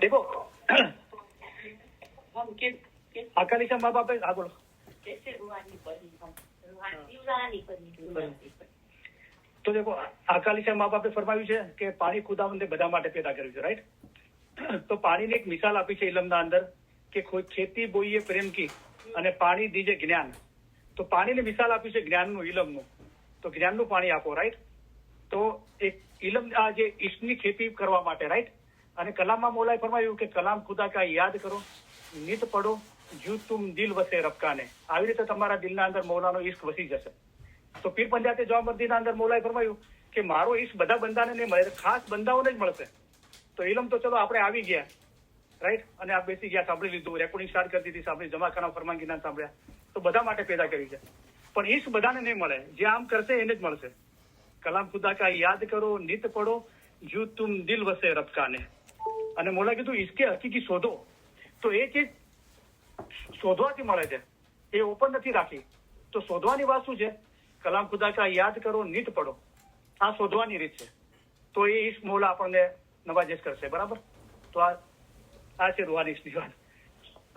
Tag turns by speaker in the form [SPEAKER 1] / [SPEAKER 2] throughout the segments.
[SPEAKER 1] देखो अकालिशा माँ बापे हाँ बोलो तो देखो अकालिशा माँ बापे फरमाव्યું છે કે પાણી ખુદાવંદે બધા માટે પેદા કર્યું છે, રાઈટ? તો પાણીની એક મિસાલ આપી છે ઇલમના અંદર કે ખેતી બોઈએ પ્રેમ કી અને પાણી દીજે જ્ઞાન. તો પાણીની મિસાલ આપી છે જ્ઞાનનું, ઇલમનું. તો જ્ઞાનનું પાણી આપો, રાઈટ? તો એક ઇલમ આ જે ઈશ્વરની ખેતી કરવા માટે, રાઈટ? અને કલામમાં મોલાએ ફરમાયું કે કલામ ખુદા કા યાદ કરો, નિત પડો, જુ તુમ દિલ વસે રબકાને. આવી રીતે તમારા દિલના અંદર મૌલાનો ઈશ્ક વસી જશે. તો પીર પંજાતે જવામર્દીના અંદર મૌલાએ ફરમાયું કે મારો ઈશ્ક બધા બંદાને નહીં મળે, ખાસ બંદાઓને જ મળશે. તો ઇલમ તો ચલો આપણે આવી ગયા, રાઈટ? અને આ બેસી ગયા, સાંભળી લીધું, રેકોર્ડિંગ સ્ટાર્ટ કરી દીધી, સાંભળી, જમાખાના ફરમાનગીના સાંભળ્યા, તો બધા માટે પેદા કરી છે. પણ ઈશ્ક બધાને નહીં મળે, જે આમ કરશે એને જ મળશે. કલામ ખુદા કા યાદ કરો, નિત પડો, જુ તુમ દિલ વસે રબકાને. અને મોલા કીધું ઈશ્કે હકીકી શોધો. તો એ ચીજ શોધવાથી મળે છે, એ ઓપન નથી રાખી. તો શોધવાની વાત શું છે? કલામ ખુદા કા યાદ કરો, નિત પડો. આ શોધવાની રીત છે. તો એ ઈશ્ક મોલા આપણને નવાજેશ કરશે, બરાબર? તો આ છે રૂહાની ઈશ્કની વાત.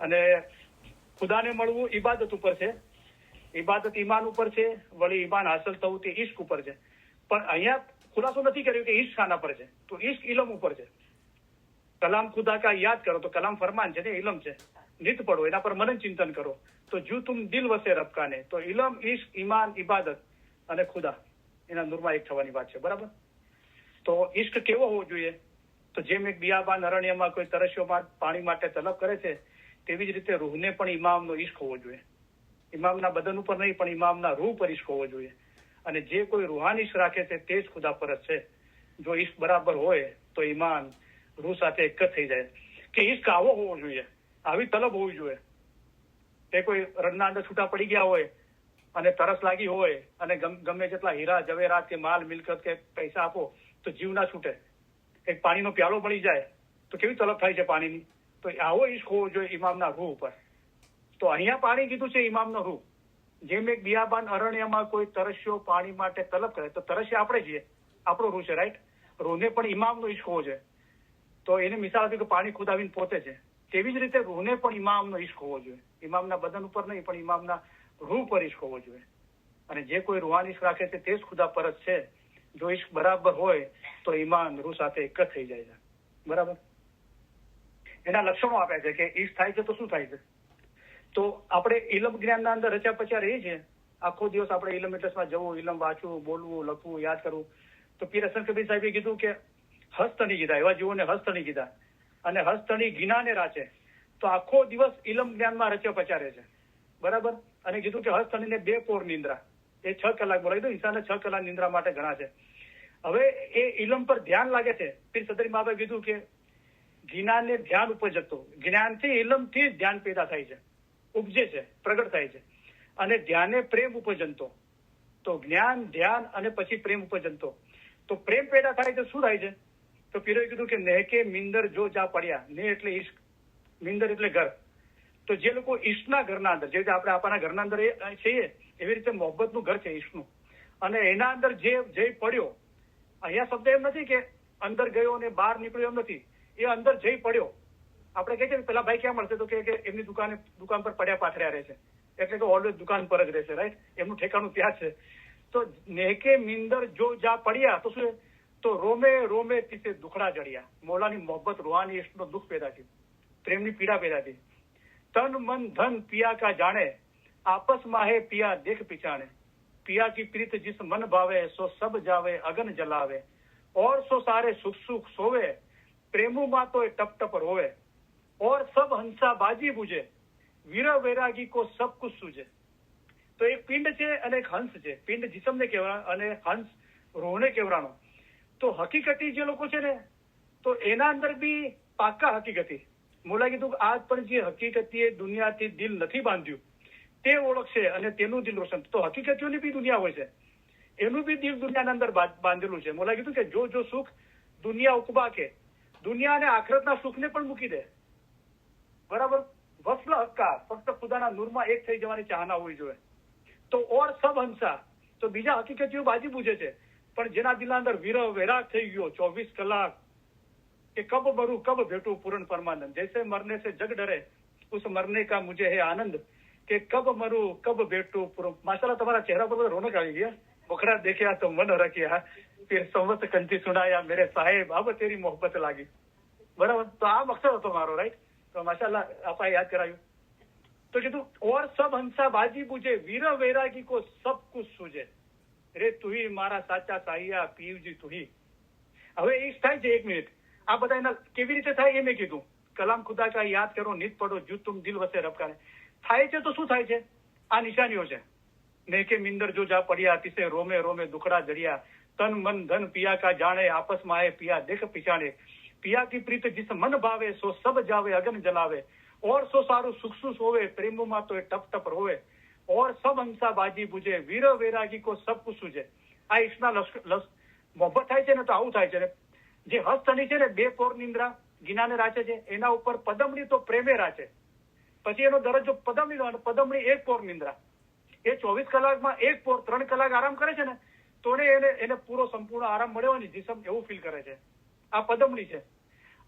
[SPEAKER 1] અને ખુદાને મળવું ઇબાદત ઉપર છે, ઇબાદત ઈમાન ઉપર છે, વળી ઈમાન હાંસલ થવું તે ઈશ્ક ઉપર છે. પણ અહીંયા ખુલાસો નથી કર્યો કે ઈશ્ક શાના પર છે. તો ઈશ્ક ઇલમ ઉપર છે. કલામ ખુદા કા યાદ કરો, તો કલામ ફરમાન છે ને, ઇલમ છે. નિત પડો, એના પર મનન ચિંતન કરો. તો જુ તુમ દિલ વસે રબકાને. તો ઇલમ, ઈશ્ક, ઈમાન, ઇબાદત અને ખુદા એના નૂરમાં એક થવાની વાત છે, બરાબર? તો ઈશ્ક કેવો હોવો જોઈએ? તો જેમ એક બિયાબાન અરણ્યમાં કોઈ તરસ્યો પાણી માટે તલબ કરે છે, તેવી જ રીતે રૂહને પણ ઇમામનો ઈશ્ક હોવો જોઈએ. ઇમામના બદન ઉપર નહીં, પણ ઇમામના રૂહ પર ઈશ્ક હોવો જોઈએ. અને જે કોઈ રૂહાની ઈશ્ક રાખે છે તે જ ખુદા પર જ છે. જો ઈશ્ક બરાબર હોય તો ઈમાન રૂહ સાથે એક જ થઈ જાય. કે ઈશ્ક આવો હોવો જોઈએ, આવી તલબ હોવી જોઈએ. તે કોઈ રણના અંદર છૂટા પડી ગયા હોય અને તરસ લાગી હોય અને ગમે જેટલા હીરા જવેરાત કે માલ મિલકત કે પૈસા આપો તો જીવ ના છૂટે. એક પાણીનો પ્યાલો મળી જાય તો કેવી તલબ થાય છે પાણીની. તો આવો ઈશ્ક હોવો જોઈએ ઇમામના રૂહ ઉપર. તો અહીંયા પાણી કીધું છે ઇમામનો રૂહ. જેમ એક બિયાબાન અરણ્યમાં કોઈ તરસ્યો પાણી માટે તલબ કરે, તો તરસ્યા આપણે છીએ, આપણો રૂહ છે, રાઈટ? રૂહને પણ ઇમામનો ઈશ્ક હોવો છે. તો એને મિસાલ આપી કે પાણી ખુદાવીને પોતે છે. તેવી જ રીતે રૂહને પણ ઇમામનો ઈશ્ક હોવો જોઈએ. ઇમામના બદન ઉપર નહીં, પણ ઇમામના રૂહ પર ઈશ્ક હોવો જોઈએ. અને જે કોઈ રૂહાની ઈશ્ક રાખે છે તે જ ખુદા પર જ છે. જો ઈશ્ક બરાબર હોય તો ઈમાન રૂહ સાથે એક જ થઈ જાય છે, બરાબર? એના લક્ષણો આપ્યા છે કે ઈશ્ક થાય છે તો શું થાય છે. તો આપણે ઇલમ જ્ઞાનના અંદર રચ્યા પચ્યા રહીએ છીએ. આખો દિવસ આપણે ઇલમ ઇટસમાં જવું, ઇલમ વાંચવું, બોલવું, લખવું, યાદ કરવું. તો પીર હસન કબીર સાહેબે કીધું કે હસ્તની કીધા, એવા જીવોને હસ્તની કીધા. અને હસ્તની ગિનાને રાચે. તો આખો દિવસ ઇલમ જ્ઞાનમાં રચ્યા પચ્યા રહે છે, બરાબર? અને કીધું કે હસ્તનીને 2 પોર નિંદ્રા, એ 6 કલાક બોલાવી દો. ઇન્સાનને 6 કલાક નિંદ્રા માટે ઘણા છે. હવે એ ઇલમ પર ધ્યાન લાગે છે. પીર સદરી બાબાએ કીધું કે જ્ઞાનને ધ્યાન ઉપજતો, જ્ઞાનથી ઇલમથી ધ્યાન પેદા થાય છે, ઉપજે છે, પ્રગટ થાય છે. અને ધ્યાને પ્રેમ ઉપજંતો. તો જ્ઞાન, ધ્યાન અને પછી પ્રેમ ઉપજંતો. તો પ્રેમ પેદા થાય તો શું થાય છે? તો પીરોએ કીધું કે નેહકે મિંદર જો જા પડ્યા. ને એટલે ઈશ્ક, મિંદર એટલે ઘર. તો જે લોકો ઈશ્કના ઘરના અંદર, જે રીતે આપણે આપણા ઘરના અંદર છીએ, એવી રીતે મોહબ્બતનું ઘર છે ઈશ્કનું. અને એના અંદર જે પડ્યો, અહીંયા શબ્દ એમ નથી કે અંદર ગયો અને બહાર નીકળ્યો, એમ નથી. એ અંદર જઈ પડ્યો. આપણે કહીએ છીએ પેલા ભાઈ ક્યાં મળશે, તો કે એમની દુકાન પર પડ્યા પાથર્યા રહે છે, એટલે કે ઓલવેઝ દુકાન પર જ રહેશે, રાઈટ? એમનું ઠેકાણું ત્યાં છે. તો નેહકે મિંદર જો જા પડ્યા તો શું? તો રોમે રોમે તીસે દુખડા જડ્યા. મોલાની મોહબ્બત, રૂહાની ઈશ્કનો દુઃખ પેદા થયું, પ્રેમની પીડા પેદા થઈ. તન મન ધન પિયા કા જાણે, આપસ માહે પિયા દેખ पिछाने. पिया की प्रीत जिस मन भावे, सो सब जावे अगन जलावे. और सो सारे सुख सुख सोवे, प्रेमु मा तो टप टप रोवे. और सब हंसा बाजी बुझे, વીર વૈરાગી કો સબ કુછ સૂજે. તો એક પિંડ છે અને એક હંસ છે. પિંડ જીસમને કહેવાય અને હંસ રૂહને કહેવાનો. તો હકીકતી જે લોકો છે ને, તો એના અંદર બી પાક્કા હકીકતી. મોલા કીધું કે આજ પણ જે હકીકતીએ દુનિયાથી દિલ નથી બાંધ્યું તે ઓળખશે અને તેનું દિલ રોશન. તો હકીકતીઓની બી દુનિયા હોય છે, એનું બી દિલ દુનિયાના અંદર બાંધેલું છે. મોલા કીધું કે જો સુખ દુનિયા ઉકબા કે, દુનિયા અને આખરતના સુખને પણ મૂકી દે, બરાબર? વસ્લ હક્કા, ફક્ત ખુદાના નૂરમાં એક થઈ જવાની ચાહના હોવી જોઈએ. તો ઓર સબ હંસા, તો બીજા હકીકતીઓ બાજી પૂછે છે. પણ જેના દિલના અંદર વિરહ વૈરાગ થઈ ગયો 24 કલાક કે કબ મરું કબ ભેટું પૂर्ण પરમાનંદ, જૈસે મરने से जग डरे उस मरने का मुझे है आनंद, કે કબ મરું કબ ભેટું પૂर्ण। માશાલ્લાહ તમારા ચહેરા પર રોનક આવી ગયા, મુખડા દેખ્યા તો મન હરખ્યા, ફિર સંવત કંઠી સુનાયા મેરે સાહેબ અબ તેરી મોહબ્બત લાગી। બરાબર, તો આ મકસદ હતો મારો, રાઈટ। તો માશાલ્લાહ આપા યાદ કરાયું। તો કીધું ઓર સબ હંસા બાજી બુજે વીર વૈરાગી કો સબ કુછ સૂજે, રે તુહી મારા સાચા સાહિયા પીવજી તુહી। હવે એ થાય છે, 1 મિનિટ, આ બધા એના કેવી રીતે થાય એ મેં કીધું। કલામ ખુદા કા યાદ કરો નિત પડો જુ તુમ દિલ વસે રબ કરે, થાય છે તો શું થાય છે? આ નિશાનીઓ છે। नेके मिंदर जो जा पड़िया तिसे रोमे रोमे दुखड़ा जड़िया, तन मन धन पिया का जाने आपस में आए पिया देख पिछाड़े, पिया की प्रीत जिस मन भावे सो सब जावे अगन जलावे, और सो सारू सुख सुख होवे प्रेमो માં તો એ ટપ ટપ રોવે, और सब हंसा बाजी बुझे वीर वैरागी को सब कुछ सूझे। આ ઈશ્વરના મોહબ્બત થાય છે ને તો આવું થાય છે। જે હસ્તની છે ને 2 પોર નિંદ્રા ગિનાને રાચે છે, એના ઉપર પદમણી તો પ્રેમે રાચે, પછી એનો દરજ્જો પદમણીનો, અને પદમણી 1 પોર નિંદ્રા, એ 24 કલાકમાં 1 પોર 3 કલાક આરામ કરે છે ને તો એને પૂરો સંપૂર્ણ આરામ મળ્યો ને જીસમ એવું ફીલ કરે છે। આ પદમણી છે।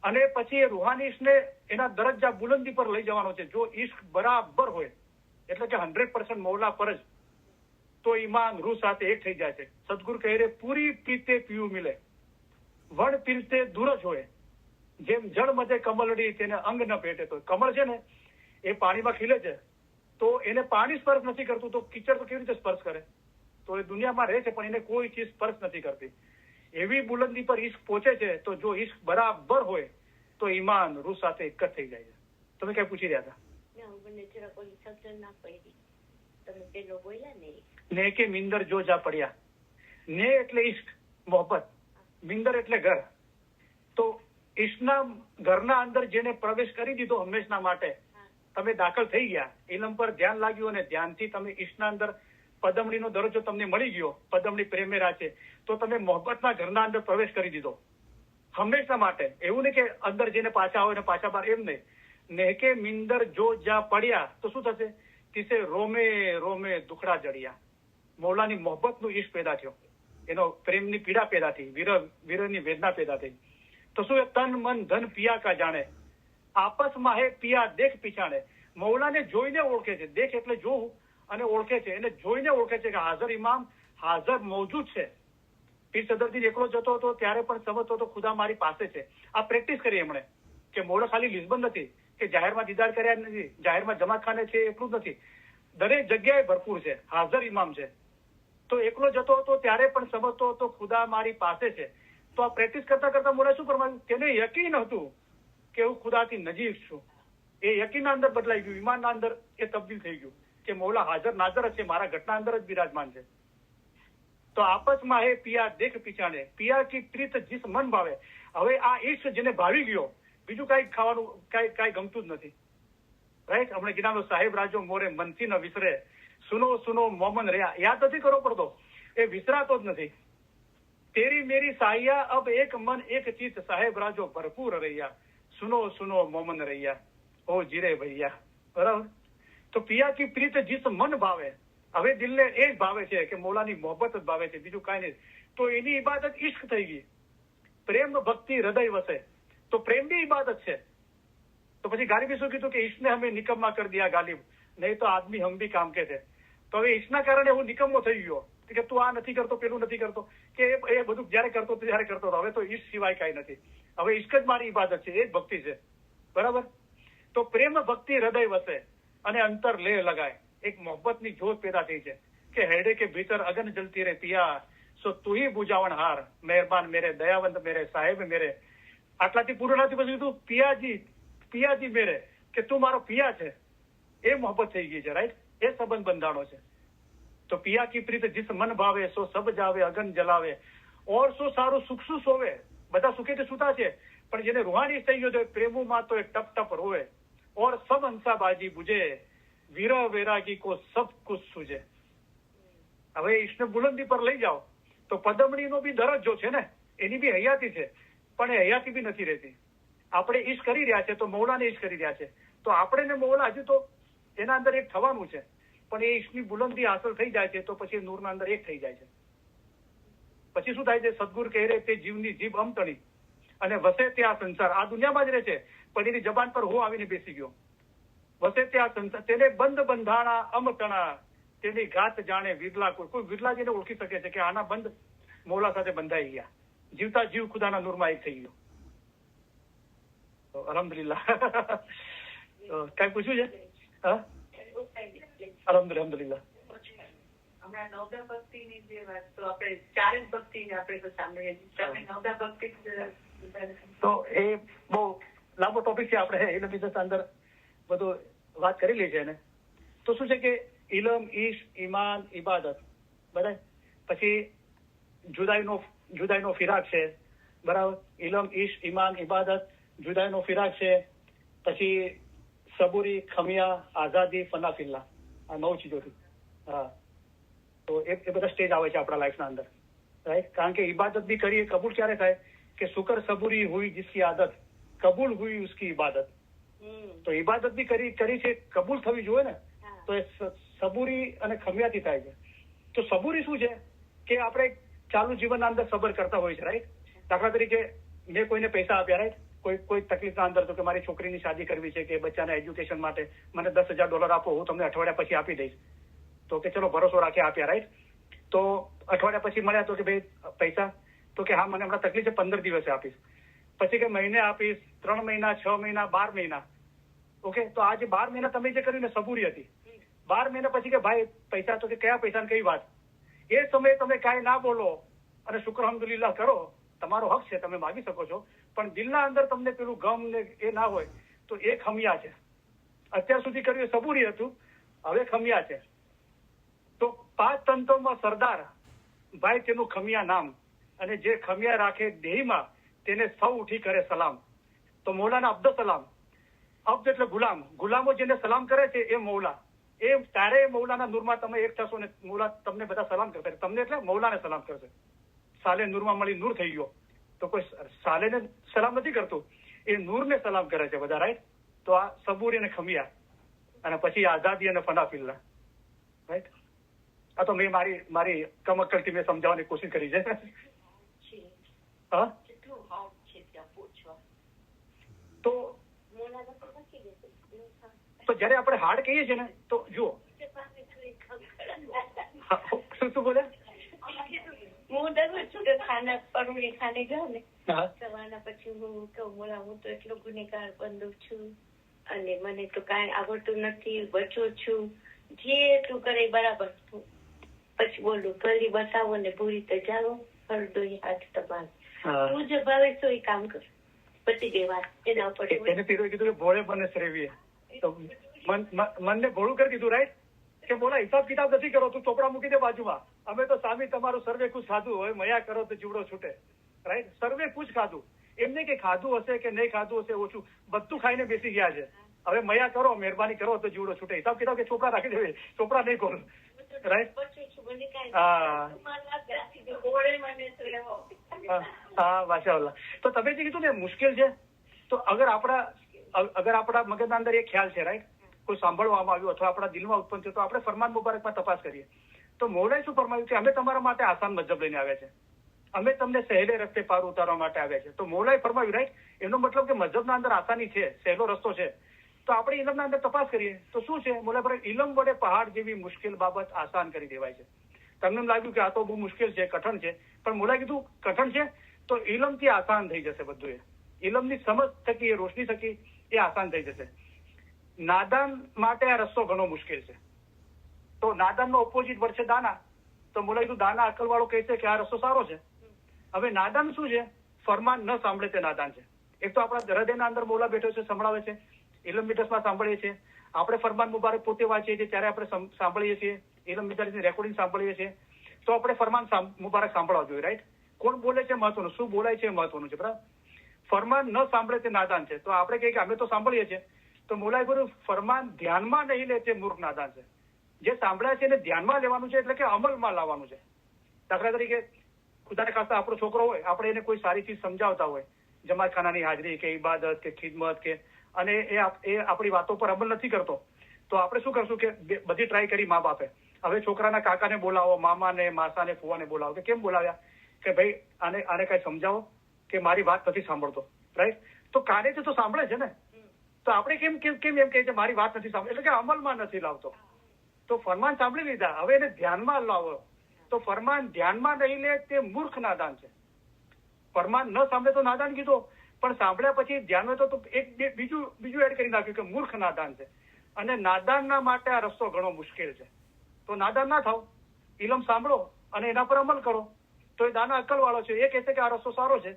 [SPEAKER 1] અને પછી એ રૂહાની ઈશ્કને એના દરજ્જા બુલંદી પર લઈ જવાનો છે। જો ઈશ્ક બરાબર હોય એટલે કે 100% મૌલા પર જ, તો ઈમાન રૂહ સાથે એક થઈ જાય છે। સદગુરુ કહે રે પૂરી પીતે પીવું મિલે, વણ પીરતે દૂર જ હોય, જેમ જળ મધે કમલડી તેને અંગ ન પેટે। તો કમળ છે ને એ પાણીમાં ખીલે છે, તો એને પાણી સ્પર્શ નથી કરતું તો કીચડ તો કેવી રીતે સ્પર્શ કરે? તો એ દુનિયામાં રહે છે પણ એને કોઈ ચીજ સ્પર્શ નથી કરતી। એવી બુલંદી પર ઈશ્ક પહોંચે છે। તો જો ઈશ્ક બરાબર હોય તો ઈમાન રૂહ સાથે એક જ થઈ જાય છે। તમે કઈ પૂછી રહ્યા હતા? ને કે મિંદર જો જા પડ્યા, ને એટલે ઈશ્ક મોહબ્બત, મિંદર એટલે ઘર। તો ઈશ્કના ઘરના અંદર જેને પ્રવેશ કરી દીધો હંમેશના માટે, તમે દાખલ થઈ ગયા, ઇલમ પર ધ્યાન લાગ્યું અને ધ્યાનથી તમે ઈશ્કના અંદર પદમણીનો દરજ્જો તમને મળી ગયો, પદમણી પ્રેમે રાચે, તો તમે મોહબ્બતના ઘરના અંદર પ્રવેશ કરી દીધો હંમેશા માટે। એવું નહીં કે અંદર જઈને પાછા આવે ને પાછા બહાર, એમ નહીં। નેકે મિંદર જો જા પડ્યા તો શું થશે? તિસે રોમે રોમે દુખડા જડિયા, મૌલાની મોહબ્બતનું ઈશ્ક પેદા થયો, એનો પ્રેમની પીડા પેદા થઈ, વિરહની વેદના પેદા થઈ। તો શું એ તન મન ધન પિયા કા જાણે, આપસમાં હે પિયા દેખ પીછાણે। મૌલાને જોઈને ઓળખે છે, દેખ એટલે જોવું, અને ઓળખે છે, એને જોઈને ઓળખે છે કે હાજર ઇમામ હાજર મોજૂદ છે। પીર સદરદીન એકલો જતો હતો ત્યારે પણ સમજતો હતો ખુદા મારી પાસે છે। આ પ્રેક્ટિસ કરી એમણે કે મૌલા ખાલી લિસ્બન નથી, કે જાહેરમાં દીદાર કર્યા નથી, જાહેરમાં જમાતખાને છે એટલું જ નથી, દરેક જગ્યાએ ભરપૂર છે, હાજર ઇમામ છે। તો એકલો જતો હતો ત્યારે પણ સમજતો હતો ખુદા મારી પાસે છે। તો આ પ્રેક્ટિસ કરતા કરતા મોલા શું ફરમાવ્યું? તેને યકીન હતું કે હું ખુદાથી નજીક છું। એ યકીનના અંદર બદલાઈ ગયું, ઈમાનના અંદર એ તબદીલ થઈ ગયું કે મૌલા હાજર નાજર છે, મારા ઘટના અંદર જ બિરાજમાન છે। તો આપસમાં હે પિયા દેખ પીછાણે, પિયા કી પ્રીત જીસ મન ભાવે। હવે આ ઈશ્ક જેને ભાવી ગયો, બીજું કઈ ખાવાનું કઈ ગમતું જ નથી, રાઈટ। હમણાં કીધા સાહેબ રાજો મોરે મનથી ન વિસરે, સુનો સુનો મોમન રહ્યા, યાદ નથી કરવો પડતો, એ વિસરાતો જ નથી। તેરી મેરી સાહિયા અબ એક મન એક ચિત, સાહેબ રાજો ભરપૂર રહ્યા, સુનો સુનો મોમન રહ્યા, ઓ જીરે ભૈયા। બરાબર। તો પિયા કી પ્રીત જીસ મન ભાવે, હવે દિલને એ જ ભાવે છે કે મૌલાની મોહબ્બત જ ભાવે છે, બીજું કાંઈ નહીં। તો એની ઇબાદત ઈશ્ક થઈ ગઈ। પ્રેમ ભક્તિ હૃદય વસે, તો પ્રેમ બી ઇબાદત છે। તો પછી ગાલિબે શું કીધું કે ઈશ્કને હમે નિકમ્મા કર દિયા ગાલિબ, નહીં તો આદમી હમ ભી કામ કે થે। તો હવે ઈશ્કના કારણે હું નિકમ્મો થઈ ગયો કે તું આ નથી કરતો, પેલું નથી કરતો, કે એ બધું જયારે કરતો ત્યારે કરતો હતો, હવે તો ઈશ્ક સિવાય કાંઈ નથી, હવે ઈશ્ક જ મારી ઇબાદત છે, એ જ ભક્તિ છે। બરાબર। તો પ્રેમ ભક્તિ હૃદય વસે અને અંતર લેહ લગાય, એક મોહબ્બતની જોત પેદા થઈ છે કે હેડે કે ભીતર અગન જલતી રે પિયા, સો તું હી બુજાવણ હાર, મહેરબાન મેરે દયાવંત મેરે સાહેબ મેરે। આટલાથી પૂરું નથી, પછી કીધું પિયાજી પિયાજી મેરે, કે તું મારો પિયા છે, એ મોહબ્બત થઈ ગઈ છે, રાઈટ। એ સંબંધ બંધાણો છે। તો પિયા કી પ્રીત જીસ મન ભાવે સો સબ જાવે અગન જલાવે, ઓર સો સારું સુખ સુખ હોવે, બધા સુખેથી સુતા છે, પણ જેને રૂહાની થઈ ગયો છે પ્રેમમાં તો એ ટપ ટપ રોવે, ઓર સબ હંસા બાજી બુજે વીર વૈરાગી કો સબ કુછ સૂજે। હવે ઈશ્વરને બુલંદી પર લઈ જાઓ તો પદમણીનો બી દરજ્જો છે ને, એની બી હયાતી છે, પણ એ હયાતી બી નથી રહેતી। આપણે ઈશ કરી રહ્યા છે તો મૌલાને ઈશ કરી રહ્યા છે, તો આપણે ને મૌલા હજુ તો એના અંદર એક થવાનું છે, પણ એ ઈશની બુલંદી હાંસલ થઈ જાય છે તો પછી નૂરના અંદર એક થઈ જાય છે। પછી શું થાય છે? સદગુરુ કહે રે તે જીવની જીભ અમતણી અને વસે ત્યાં સંસાર. આ દુનિયામાં જ રહે છે, પણ એની જબાન પર હું આવીને બેસી ગયો. વસે ત્યાં સંસાર તેને બંધ બંધાણા અમતણા, તેની ઘાત જાણે વિરલા. કોઈ વિરલા જેને ઓળખી શકે છે કે આના બંધ મૌલા સાથે બંધાઈ ગયા. જીવતા જીવ ખુદાના નૂરમાં એક થઈ ગયો. તો અલહમદુલિલ્લાહ. કઈ પૂછ્યું છે? હા, અલહમદુલિલ્લાહ.
[SPEAKER 2] હમણાં નવદા ભક્તિની જે વાત, તો આપણે ચારે ભક્તિ આપણે તો સાંભળીએ છીએ. નવદા ભક્તિ
[SPEAKER 1] તો એ બહુ લાંબો ટોપિક છે, આપણે એટલે બીજા અંદર બધું વાત કરી લે છે એને. તો શું છે કે ઇલમ, ઈશ, ઈમાન, ઇબાદત, બરાબર. પછી જુદાઈનો ફિરાક છે, બરાબર. ઇલમ, ઈશ, ઈમાન, ઇબાદત, જુદાઈનો ફિરાક છે. પછી સબુરી, ખમિયા, આઝાદી, ફનાફિલ્લા, આ 9 ચીજોથી. હા, તો એ બધા સ્ટેજ આવે છે આપણા લાઈફના અંદર, રાઈટ. કારણ કે ઇબાદત બી કરીએ, કબૂલ ક્યારે થાય કે શુકર સબુરી હુઈ જિસકી આદત, કબૂલ હુઈ ઉસકી ઇબાદત. તો ઇબાદત બી કરી છે, કબૂલ થવી જોઈએ ને, તો એ સબુરી અને ખમિયાથી થાય છે. તો સબુરી શું છે કે આપણે ચાલુ જીવનના અંદર સબર કરતા હોય છે, રાઈટ. દાખલા તરીકે મેં કોઈને પૈસા આપ્યા, રાઈટ, કોઈ તકલીફના અંદર, તો કે મારી છોકરીની શાદી કરવી છે કે બચ્ચાના એજ્યુકેશન માટે મને $10,000 આપો, હું તમને અઠવાડિયા પછી આપી દઈશ. તો કે ચલો ભરોસો રાખી આપ્યા, રાઈટ. તો અઠવાડિયા પછી મળ્યા તો કે ભાઈ પૈસા, તો કે હા મને હમણાં તકલીફ છે, 15 દિવસે આપીશ. પછી કે મહિને આપીશ, 3 મહિના, 6 મહિના, 12 મહિના. ઓકે, તો આ જે 12 મહિના તમે જે કર્યું ને સબૂરી હતી. 12 મહિના પછી કે ભાઈ પૈસા, તો કે કયા પૈસા ને કઈ વાત. એ સમયે તમે કાંઈ ના બોલો અને શુક્ર અલ્હમ્દુલિલ્લાહ કરો, તમારો હક છે, તમે માગી શકો છો. પણ દિલના અંદર તમને પેલું ગમ ને એ ના હોય તો એ ખમિયા છે. અત્યાર સુધી કર્યું સબૂરી હતું, હવે ખમિયા છે. તો 5 તંતોમાં સરદાર ભાઈ તેનું ખમિયા નામ, અને જે ખમિયા રાખે દેહીમાં તેને સૌ ઉઠી કરે સલામ. તો મૌલાના અબ્દ સલામ, અબ્દ એટલે ગુલામ, ગુલામો જેને સલામ કરે છે એ મૌલા. એ ત્યારે મૌલાના નૂરમાં તમે એક થશો ને મૌલા તમને બધા સલામ કરશે. તમને એટલે મૌલાને સલામ કરશે. સાલે નૂરમાં મળી નૂર થઈ ગયો, તો કોઈ સાલેને સલામ નથી કરતું, એ નૂરને સલામ કરે છે બધા, રાઈટ. તો આ સબૂરી અને ખમિયા, અને પછી આઝાદી અને ફનાફિલ્લા, રાઈટ. આ તો મેં મારી કમકલથી મેં સમજાવવાની કોશિશ કરી છે. હા, તો જયારે આપણે હાર્ડ કહીએ છીએ ને, તો જુઓ શું બોલે.
[SPEAKER 2] હું દરરોજ ખાને જાઉં ને સવારના, પછી હું કહું મોલા હું તો એટલો ગુનેગાર બંધુ છું અને મને તો કાંઈ આવડતું નથી, બચો છું, જે તું કરે બરાબર. પછી બોલું ગલી બતાવો ને પૂરી તો જાઓ, હરદો હાથ તમારે તું જે ભાવે તો એ કામ કર, બધી બે વાત. એના ઉપર
[SPEAKER 1] એને પીરો કીધું કે ભોળે મને શ્રેવીએ, તો મનને ભોળું કરી દીધું, રાઈટ. કે બોલા હિસાબ કિતાબ નથી કરો, તું ચોપડા મૂકી દે બાજુમાં, અમે તો સામી તમારું સર્વે કુછ ખાધું હોય, મયા કરો તો જીવડો છૂટે, રાઈટ. સર્વે કુછ ખાધું, એમને કે ખાધું હશે કે નહીં ખાધું હશે, ઓછું બધું ખાઈને બેસી ગયા છે. હવે મયા કરો, મહેરબાની કરો તો જીવડો છૂટે. હિસાબ કિતાબ કે ચોપડા રાખી દેવે, ચોપડા નહીં ખોલું, રાઈટ. હા, માશાઅલ્લાહ. તો તમે જે કીધું ને મુશ્કેલ છે, તો અગર આપણા મગજના અંદર એ ખ્યાલ છે, રાઈટ, કોઈ સાંભળવામાં આવ્યું અથવા આપણા દિલમાં ઉત્પન્ન થયું, તો આપણે ફરમાન મુબારકમાં તપાસ કરીએ. તો મૌલાએ શું ફરમાવ્યું કે અમે તમારા માટે આસાન મજહબ લઈને આવ્યા છે, અમે તમને સહેલે રસ્તે પાર ઉતારવા માટે આવ્યા છે. તો મૌલાએ ફરમાવ્યું, રાઈટ. એનો મતલબ કે મજહબના અંદર આસાની છે, સહેલો રસ્તો છે. તો આપણે ઇલમના અંદર તપાસ કરીએ તો શું છે, મોલા પર ઇલમ વડે પહાડ જેવી મુશ્કેલ બાબત આસાન કરી દેવાય છે. તમને એમ લાગ્યું કે આ તો બહુ મુશ્કેલ છે, કઠણ છે, પણ મોલાએ કીધું કઠણ છે તો ઇલમથી આસાન થઈ જશે બધું. એ ઇલમની સમજ થકી, એ રોશની થકી એ આસાન થઈ જશે. નાદાન માટે આ રસ્તો ઘણો મુશ્કેલ છે. તો નાદાનનો ઓપોઝિટ વર્ડ છે દાના. તો મોલાએ કીધું દાના અકલ વાળો કહે છે કે આ રસ્તો સારો છે. હવે નાદાન શું છે? ફરમાન ન સાંભળે તે નાદાન છે. એક તો આપણા હૃદયના અંદર મોલા બેઠો છે, સંભળાવે છે, ઇલમ મીટર્સમાં સાંભળીએ છીએ. આપણે ફરમાન મુબારક પોતે વાંચીએ છીએ ત્યારે આપણે સાંભળીએ છીએ, ઇલમ મીટર્સની રેકોર્ડિંગ સાંભળીએ છીએ. તો આપણે ફરમાન મુબારક સાંભળવા જોઈએ, રાઈટ. કોણ બોલે છે મહત્વનું, શું બોલાય છે મહત્વનું છે, બરાબર. ફરમાન ન સાંભળે તે નાદાન છે. તો આપણે કહીએ કે અમે તો સાંભળીએ છીએ, તો મોલાએ બોલ્યું ફરમાન ધ્યાનમાં નહીં લે તે મૂર્ખ નાદાન છે. જે સાંભળ્યા છે એને ધ્યાનમાં લેવાનું છે, એટલે કે અમલમાં લાવવાનું છે. દાખલા તરીકે ખુદાને ખાસ્તા આપણો છોકરો હોય, આપણે એને કોઈ સારી ચીજ સમજાવતા હોય, જમાતખાનાની હાજરી કે ઇબાદત કે ખિદમત કે, અને એ આપણી વાતો પર અમલ નથી કરતો, તો આપણે શું કરશું કે બધી ટ્રાય કરી મા બાપે, હવે છોકરાના કાકાને બોલાવો, મામાને, માસાને, ફુવાને બોલાવો. કે કેમ બોલાવ્યા? કે ભાઈ આને કઈ સમજાવો કે મારી વાત નથી સાંભળતો, રાઈટ? તો કાનેથી તો સાંભળે છે ને, તો આપણે કેમ એમ કહે છે મારી વાત નથી સાંભળે, એટલે કે અમલમાં નથી લાવતો. તો ફરમાન સાંભળી લીધા, હવે એને ધ્યાનમાં લાવો. તો ફરમાન ધ્યાનમાં નહીં લે તે મૂર્ખ નાદાન છે. ફરમાન ન સાંભળે તો નાદાન કીધો, પણ સાંભળ્યા પછી ધ્યાનમાં તો એક બીજું એડ કરી નાખ્યું કે મૂર્ખ નાદાન છે. અને નાદાનના માટે આ રસ્તો ઘણો મુશ્કેલ છે. તો નાદાન ના થાવ, ઇલમ સાંભળો અને એના પર અમલ કરો. તો એ દાના અક્કલ વાળો છે, એ કહેશે કે આ રસ્તો સારો છે.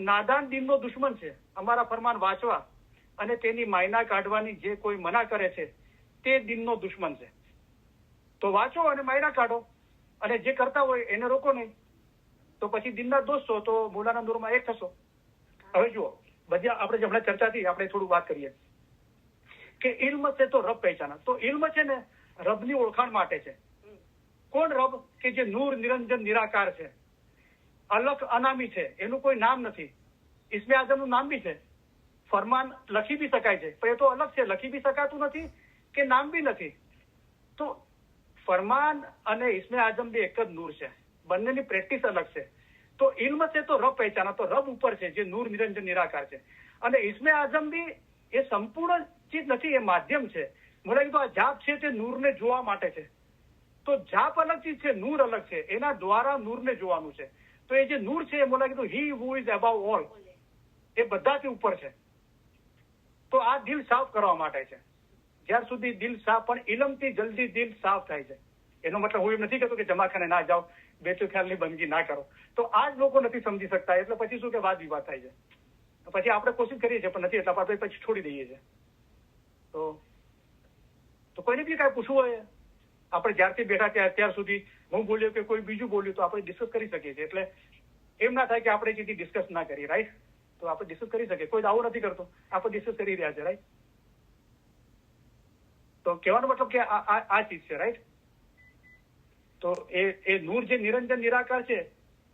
[SPEAKER 1] નાદાન દિનનો દુશ્મન છે. અમારા ફરમાન વાંચવા અને તેની માયના કાઢવાની જે કોઈ મના કરે છે તે દિનનો દુશ્મન છે. તો વાંચો અને માયના કાઢો, અને જે કરતા હોય એને રોકો નહીં. તો પછી દિનના દોષ છો તો મોલાના નૂરમાં એક થશો. હવે જુઓ, બધા આપણે જે હમણાં ચર્ચા થઈ, આપણે થોડું વાત કરીએ કે ઇલ્મ છે તો રબ પહેચાના. તો ઇલ્મ છે ને રબની ઓળખાણ માટે છે. કોણ રબ? કે જે નૂર, નિરંજન, નિરાકાર છે, અલખ, અનામી છે, એનું કોઈ નામ નથી. ઇસ્મે આઝમનું નામ બી છે. ફરમાન લખી બી શકાય છે, પણ એ તો અલગ છે, લખી બી શકાતું નથી કે નામ બી નથી. તો ફરમાન અને ઇસ્મે આઝમ બી એક જ નૂર છે, બંનેની પ્રેક્ટિસ અલગ છે. તો ઇલ્મ છે તો રબ પહેચાના, તો રબ ઉપર છે જે નૂર, નિરંજન, નિરાકાર છે. અને ઇસ્મે આઝમ બી એ સંપૂર્ણ ચીજ નથી, એ માધ્યમ છે. મને કીધું આ જાપ છે તે નૂરને જોવા માટે છે. તો જાપ અલગ ચીજ છે, નૂર અલગ છે, એના દ્વારા નૂરને જોવાનું છે. તો એ જે નૂર છે એ મને કીધું હી હુ ઇઝ અબાવ ઓલ, એ બધાથી ઉપર છે. તો આ દિલ સાફ કરવા માટે છે. જ્યાર સુધી દિલ સાફ, પણ ઇલમથી જલ્દી દિલ સાફ થાય છે. એનો મતલબ હું એમ નથી કહેતો કે જમાખાને ના જાઓ, બેચો ખ્યાલની બંદગી ના કરો. તો આ જ લોકો નથી સમજી શકતા, એટલે પછી શું કે વાદ વિવાદ થાય છે. પછી આપણે કોશિશ કરીએ છીએ પણ નથી, એટલે આપણે પછી છોડી દઈએ છીએ. તો કોઈને બી કાંઈ પૂછવું હોય, આપણે જ્યારથી બેઠા ત્યાં અત્યાર સુધી હું બોલ્યો કે કોઈ બીજું બોલ્યું તો આપણે ડિસ્કસ કરી શકીએ છીએ. એટલે એમ ના થાય કે આપણે જેથી ડિસ્કસ ના કરીએ, રાઈટ? તો આપણે ડિસ્કસ કરી શકીએ. કોઈ દાવો નથી કરતો, આપણે ડિસ્કસ કરી રહ્યા છે, રાઈટ? તો કહેવાનો મતલબ કે આ ચીજ છે, રાઈટ? તો એ નૂર જે નિરંજન, નિરાકાર છે,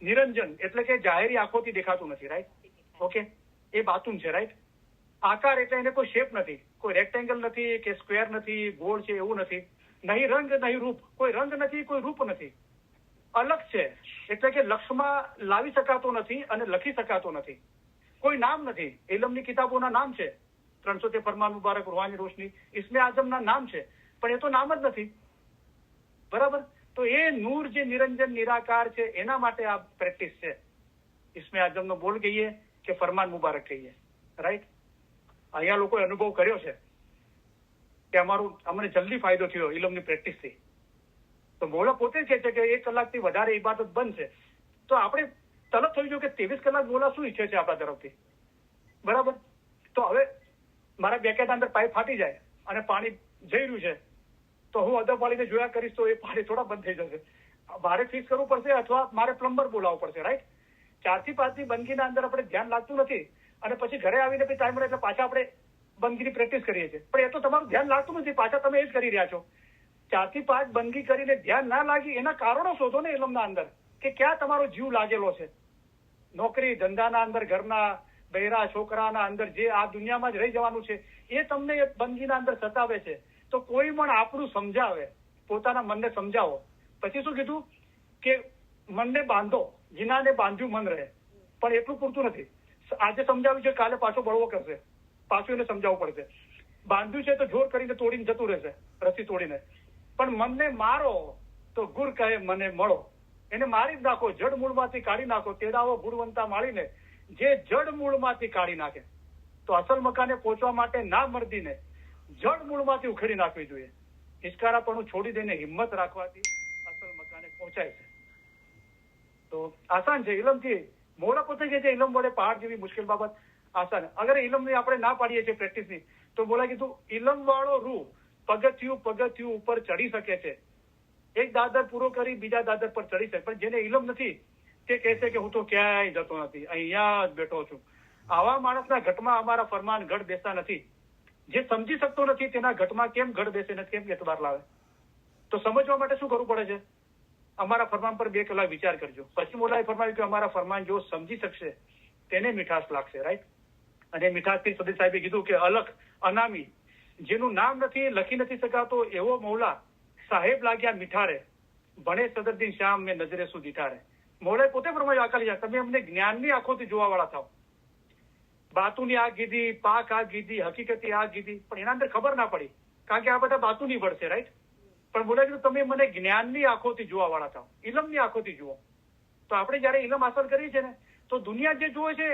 [SPEAKER 1] નિરંજન એટલે કે જાહેરી આંખોથી દેખાતું નથી, રાઈટ? ઓકે, એ બાતુન છે, રાઈટ? આકાર એટલે એને કોઈ શેપ નથી, કોઈ રેક્ટેંગલ નથી કે સ્ક્વેર નથી, ગોળ છે એવું નથી. નહીં રંગ નહીં રૂપ, કોઈ રંગ નથી, કોઈ રૂપ નથી. અલગ છે એટલે કે લક્ષમાં લાવી શકાતો નથી અને લખી શકાતો નથી. કોઈ નામ નથી. ઇલમની કિતાબોના નામ છે, 300 ફરમાન મુબારક, રૂહાની રોશની, ઇસ્મે આઝમના નામ છે, પણ એ તો નામ જ નથી. બરાબર? તો એ નૂર જે નિરંજન, નિરાકાર છે એના માટે આ પ્રેક્ટિસ છે. ઇસ્મે આઝમનો બોલ કહીએ કે ફરમાન મુબારક કહીએ, રાઈટ? અહીંયા લોકોએ અનુભવ કર્યો છે કે અમને જલ્દી ફાયદો થયો ઇલમની પ્રેક્ટિસથી. તો મોલા પોતે કહે છે કે 1 કલાકથી વધારે ઇબાદત બંધ છે. તો આપણે તરત થઈ ગયું કે 23 કલાક મોલા શું ઈચ્છે છે આપણા તરફથી? બરાબર? તો હવે મારા બેકેટના અંદર પાઇપ ફાટી જાય અને પાણી જઈ રહ્યું છે, તો હું અદબ વાળીને જોયા કરીશ તો એ પાણી થોડા બંધ થઈ જશે. મારે ફિક્સ કરવું પડશે અથવા મારે પ્લમ્બર બોલાવવો પડશે, રાઈટ? 4 થી 5 ની બંદગીના અંદર આપણે ધ્યાન લાગતું નથી, અને પછી ઘરે આવીને પછી ટાઈમ મળે એટલે પાછા આપણે બંદગીની પ્રેક્ટિસ કરીએ છીએ. પણ એ તો તમારું ધ્યાન લાગતું નથી, પાછા તમે એ જ કરી રહ્યા છો. 4 થી 5 બંદગી કરીને ધ્યાન ના લાગી, એના કારણો શોધો ને ઇલમના અંદર, કે ક્યાં તમારો જીવ લાગેલો છે. નોકરી ધંધાના અંદર, ઘરના બૈરા છોકરાના અંદર જે આ દુનિયામાં જ રહી જવાનું છે, એ તમને બંદગીના અંદર સતાવે છે. તો કોઈ પણ આપણું સમજાવે, પોતાના મનને સમજાવો. પછી શું કીધું કે મનને બાંધો, જીનાને બાંધ્યું મન રહે. પણ એટલું પૂરતું નથી. આજે સમજાવ્યું છે, કાલે પાછો બળવો કરશે, પાછું એને સમજાવવું પડશે. બાંધ્યું છે તો જોર કરીને તોડીને જતું રહેશે, રસ્સી તોડીને. પણ મનને મારો તો ગુર કહે મને મળો. એને મારી જ નાખો, જડ મૂળમાંથી કાઢી નાખો. તેડાવો ગુણવંતા માળીને જે જડ મૂળમાંથી કાઢી નાખે. તો અસલ મકાને પહોંચવા માટે ના મરદીને જડ મૂળમાંથી ઉખેડી નાખવી જોઈએ. હિચકારાપણું છોડી દઈને હિંમત રાખવાથી અસલ મકાને પહોંચાય છે. તો આસાન છે ઇલમથી. મોડા પોતે કહે છે ઇલમ વડે પહાડ જેવી મુશ્કેલ બાબત આસાન. અગર ઇલમની આપણે ના પાડીએ છીએ પ્રેક્ટિસની, તો મોલા કીધું ઇલમ વાળો રૂહ પગથિયું ઉપર ચડી શકે છે. એક દાદર પૂરો કરી બીજા દાદર પર ચડી શકે, પણ જેને ઇલમ નથી તે કહેશે કે હું તો ક્યાંય જતો નથી, અહીંયા જ બેઠો છું. આવા માણસના ઘટમાં અમારા ફરમાન ગઢ બેસતા નથી. જે સમજી શકતો નથી તેના ઘટમાં કેમ ગઢ બેસે નથી, કેમ એતબાર લાવે? તો સમજવા માટે શું કરવું પડે છે? અમારા ફરમાન પર 2 કલાક વિચાર કરજો. પછી મોલાએ ફરમાવ્યું કે અમારા ફરમાન જો સમજી શકશે તેને મીઠાશ લાગશે, રાઈટ? અને મીઠાશથી સદી સાહેબે કીધું કે અલખ, અનામી, જેનું નામ નથી, લખી નથી શકાતો એવો મૌલા સાહેબ લાગ્યા મીઠારે, ભણે સદરદીન શ્યામ મેં નજરે શું દીઠારે. મોલાએ પોતે ફરમાયું અકાલી તમે અમને જ્ઞાનની આંખોથી જોવા વાળા થાવ. બાતુની આગ કીધી, પાક આગ કીધી, હકીકતી આગ કીધી, પણ એના અંદર ખબર ના પડી કારણ કે આ બધા બાતુની પડશે, રાઈટ. પણ બોલે કે તમે મને જ્ઞાનની આંખોથી જોવા વાળા થાવ, ઇલમની આંખોથી જુઓ. તો આપણે જયારે ઇલમ હાંસલ કરીએ છીએ ને તો દુનિયા જે જુએ છે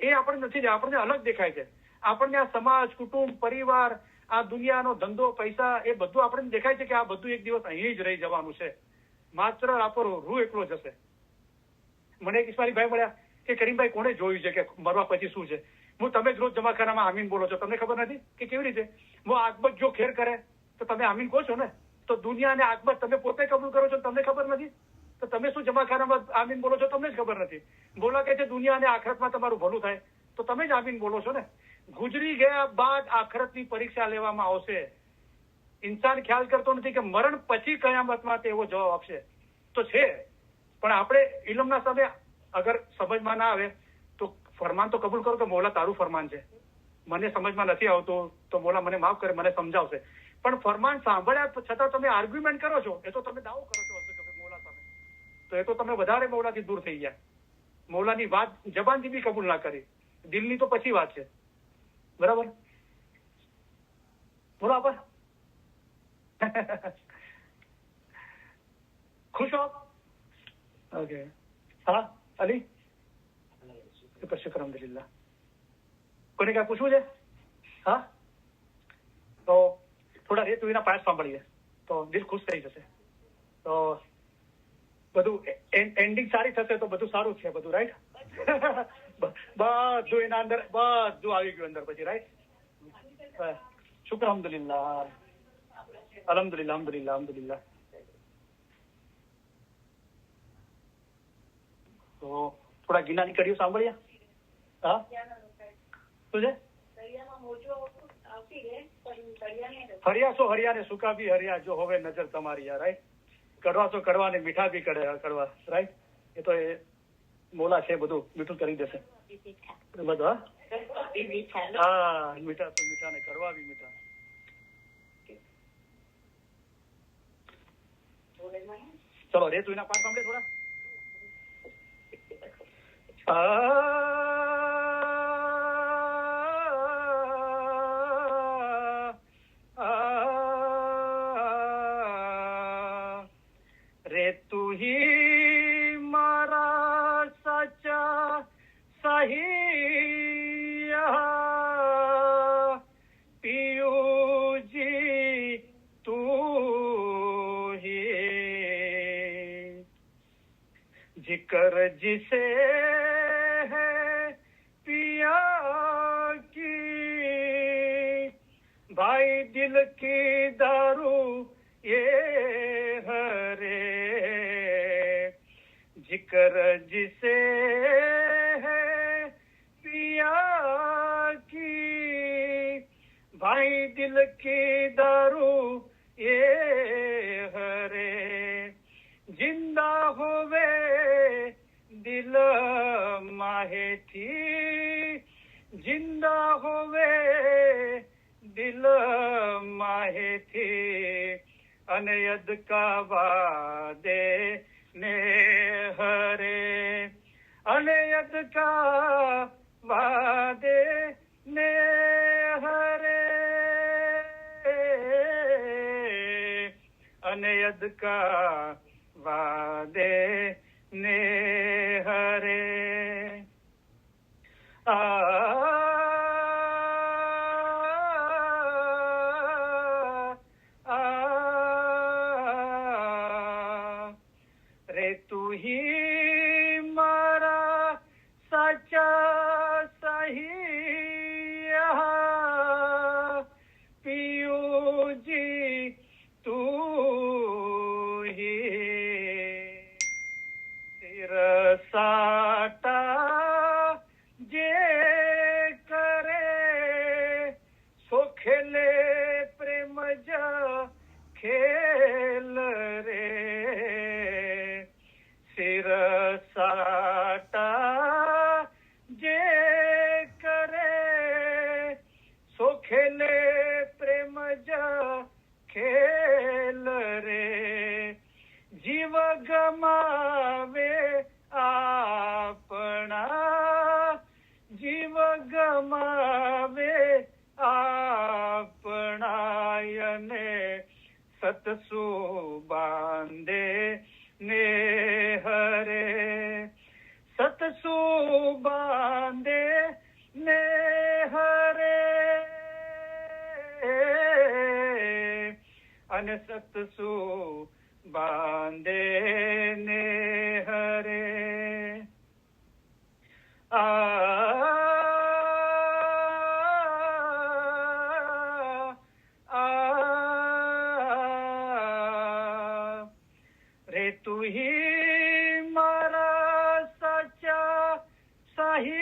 [SPEAKER 1] એ આપણે નથી, આપણને અલગ દેખાય છે. આપણને આ સમાજ, કુટુંબ, પરિવાર, આ દુનિયાનો ધંધો, પૈસા, એ બધું આપણને દેખાય છે કે આ બધું એક દિવસ અહીં જ રહી જવાનું છે, માત્ર આપણો રૂહ એકલો જશે. મને એક ઇસ્માઇલી ભાઈ મળ્યા કે કરીમભાઈ કોને જોયું છે કે મરવા પછી શું છે. હું તમે જ રોજ જમાખાનામાં આમીન બોલો છો, તમને ખબર નથી કે કેવી રીતે. હું આકબત જો ખેર કરે તો તમે આમીન કહો છો ને, તો દુનિયા અને આકબત તમે પોતે કબૂલ કરો છો, તમને ખબર નથી તો તમે શું જમાખાનામાં આમીન બોલો છો, તમને જ ખબર નથી. બોલા કે છે દુનિયા અને આખરતમાં તમારું ભલું થાય તો તમે જ આમીન બોલો છો ને. ગુજરી ગયા બાદ આખરતની પરીક્ષા લેવામાં આવશે. ઇન્સાન ખ્યાલ કરતો નથી કે મરણ પછી કયામતમાં તેવો જવાબ આપશે. તો છે પણ આપણે ઇલમના સમય અગર સમજમાં ના આવે તો ફરમાન તો કબૂલ કરો કે મોલા તારું ફરમાન છે, મને સમજમાં નથી આવતું તો મોલા મને માફ કરે, મને સમજાવશે. પણ ફરમાન સાંભળ્યા છતાં તમે આર્ગ્યુમેન્ટ કરો છો, એ તો તમે દાવો કરો છો મોલા સામે, તો એ તો તમે વધારે મોલાથી દૂર થઈ ગયા. મોલાની વાત જબાનથી બી કબૂલ ના કરી, દિલની તો પછી વાત છે. બરાબર, બોલો આપા. ખુશ હો? ઓકે. હા અલી, શુક્ર અલ્હમ્દુલિલ્લાહ. કોને ક્યાં પૂછવું છે? હા, તો થોડા રેત વિના પાઠ સાંભળીએ તો દિલ ખુશ થઈ જશે. તો બધું એન્ડિંગ સારી થશે તો બધું સારું છે બધું, રાઈટ. બધું એના અંદર બધું આવી ગયું અંદર પછી, રાઈટ. શુક્ર અલ્હમ્દુલિલ્લાહ, અલ્હમ્દુલિલ્લાહ, અલ્હમ્દુલિલ્લાહ, અલ્હમ્દુલિલ્લાહ. તો થોડા ગિનાની કડીઓ સાંભળ્યા. હા શું છે? હરિયા છો હરિયા ને સુકા બી હરિયા જો હવે નજર તમારી, રાઈટ. કડવા તો કડવા ને મીઠા બી કડવા, રાઈટ. એ તો એ મોલા છે, બધું મીઠું કરી દેશે બધું. હા, મીઠા તો મીઠા ને કડવા બી મીઠા. ચલો રેતુ એના પાઠ સાંભળે થોડા. રે તું હી મારા સાચા સહી પિયુજી તું હી जिक्र जिसे है पिया की भाई दिल की दारू ये हरे जिक्र जिसे है पिया की भाई दिल की दारू ये हरे जिंदा होवे दिल माहेથી जिंदा होवे दिल माहेથી અને યદકા વાદે ને હરે અને યદકા વાદે ને હરે અને યદકા વાદે ને હરે રે તું હી મારા સાચા સહી પિયુજી તું સાટા જે કરે સો ખેલે પ્રેમ જ ખેલ રે સિર સાટા જે કરે સો ખેલે પ્રેમ જ ખેલ રે જીવ ગમાવે सतसु बांधे नेह रे, सतसु बांधे नेह रे, અને સતસુ બાંધે નેહ રે. રે તું હી મારા સાચા સાહિયા,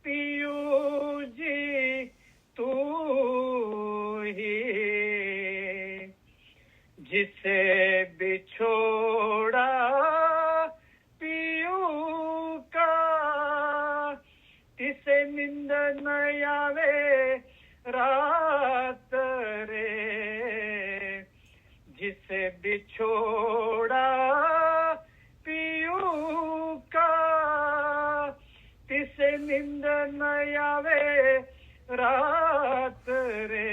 [SPEAKER 1] પિયુજી તું હી, जिसे बिछोड़ा पियू का, तिसे निंद न आवे रात रे, जिसे बिछोड़ा पियू का, तिसे निंद न आवे रात रे,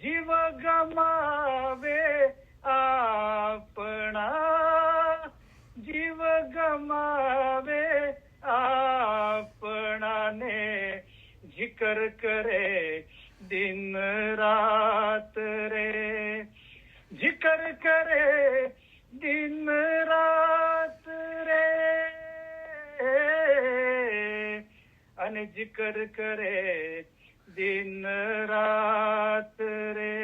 [SPEAKER 1] जीव गमावे आपना, जीव गमावे आपना ने, जिक्र करे दिन रात रे, जिक्र करे दिन रात रे, અને जिक्र करे दिन रात रे.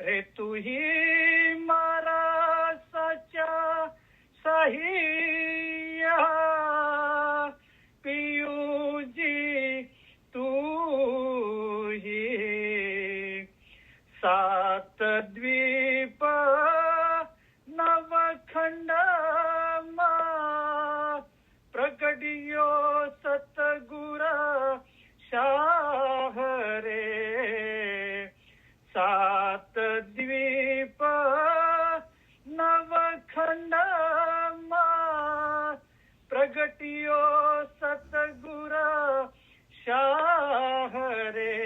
[SPEAKER 1] રે તું હી મારા સાચા સાહિયા, પિયુજી તું હી, સાત દ્વીપ નવખંડમાં પ્રગટ્યો સતગુર શાહ રે, સાત દ્વીપ નવખંડમાં પ્રગટ્યો સતગુર શાહ રે,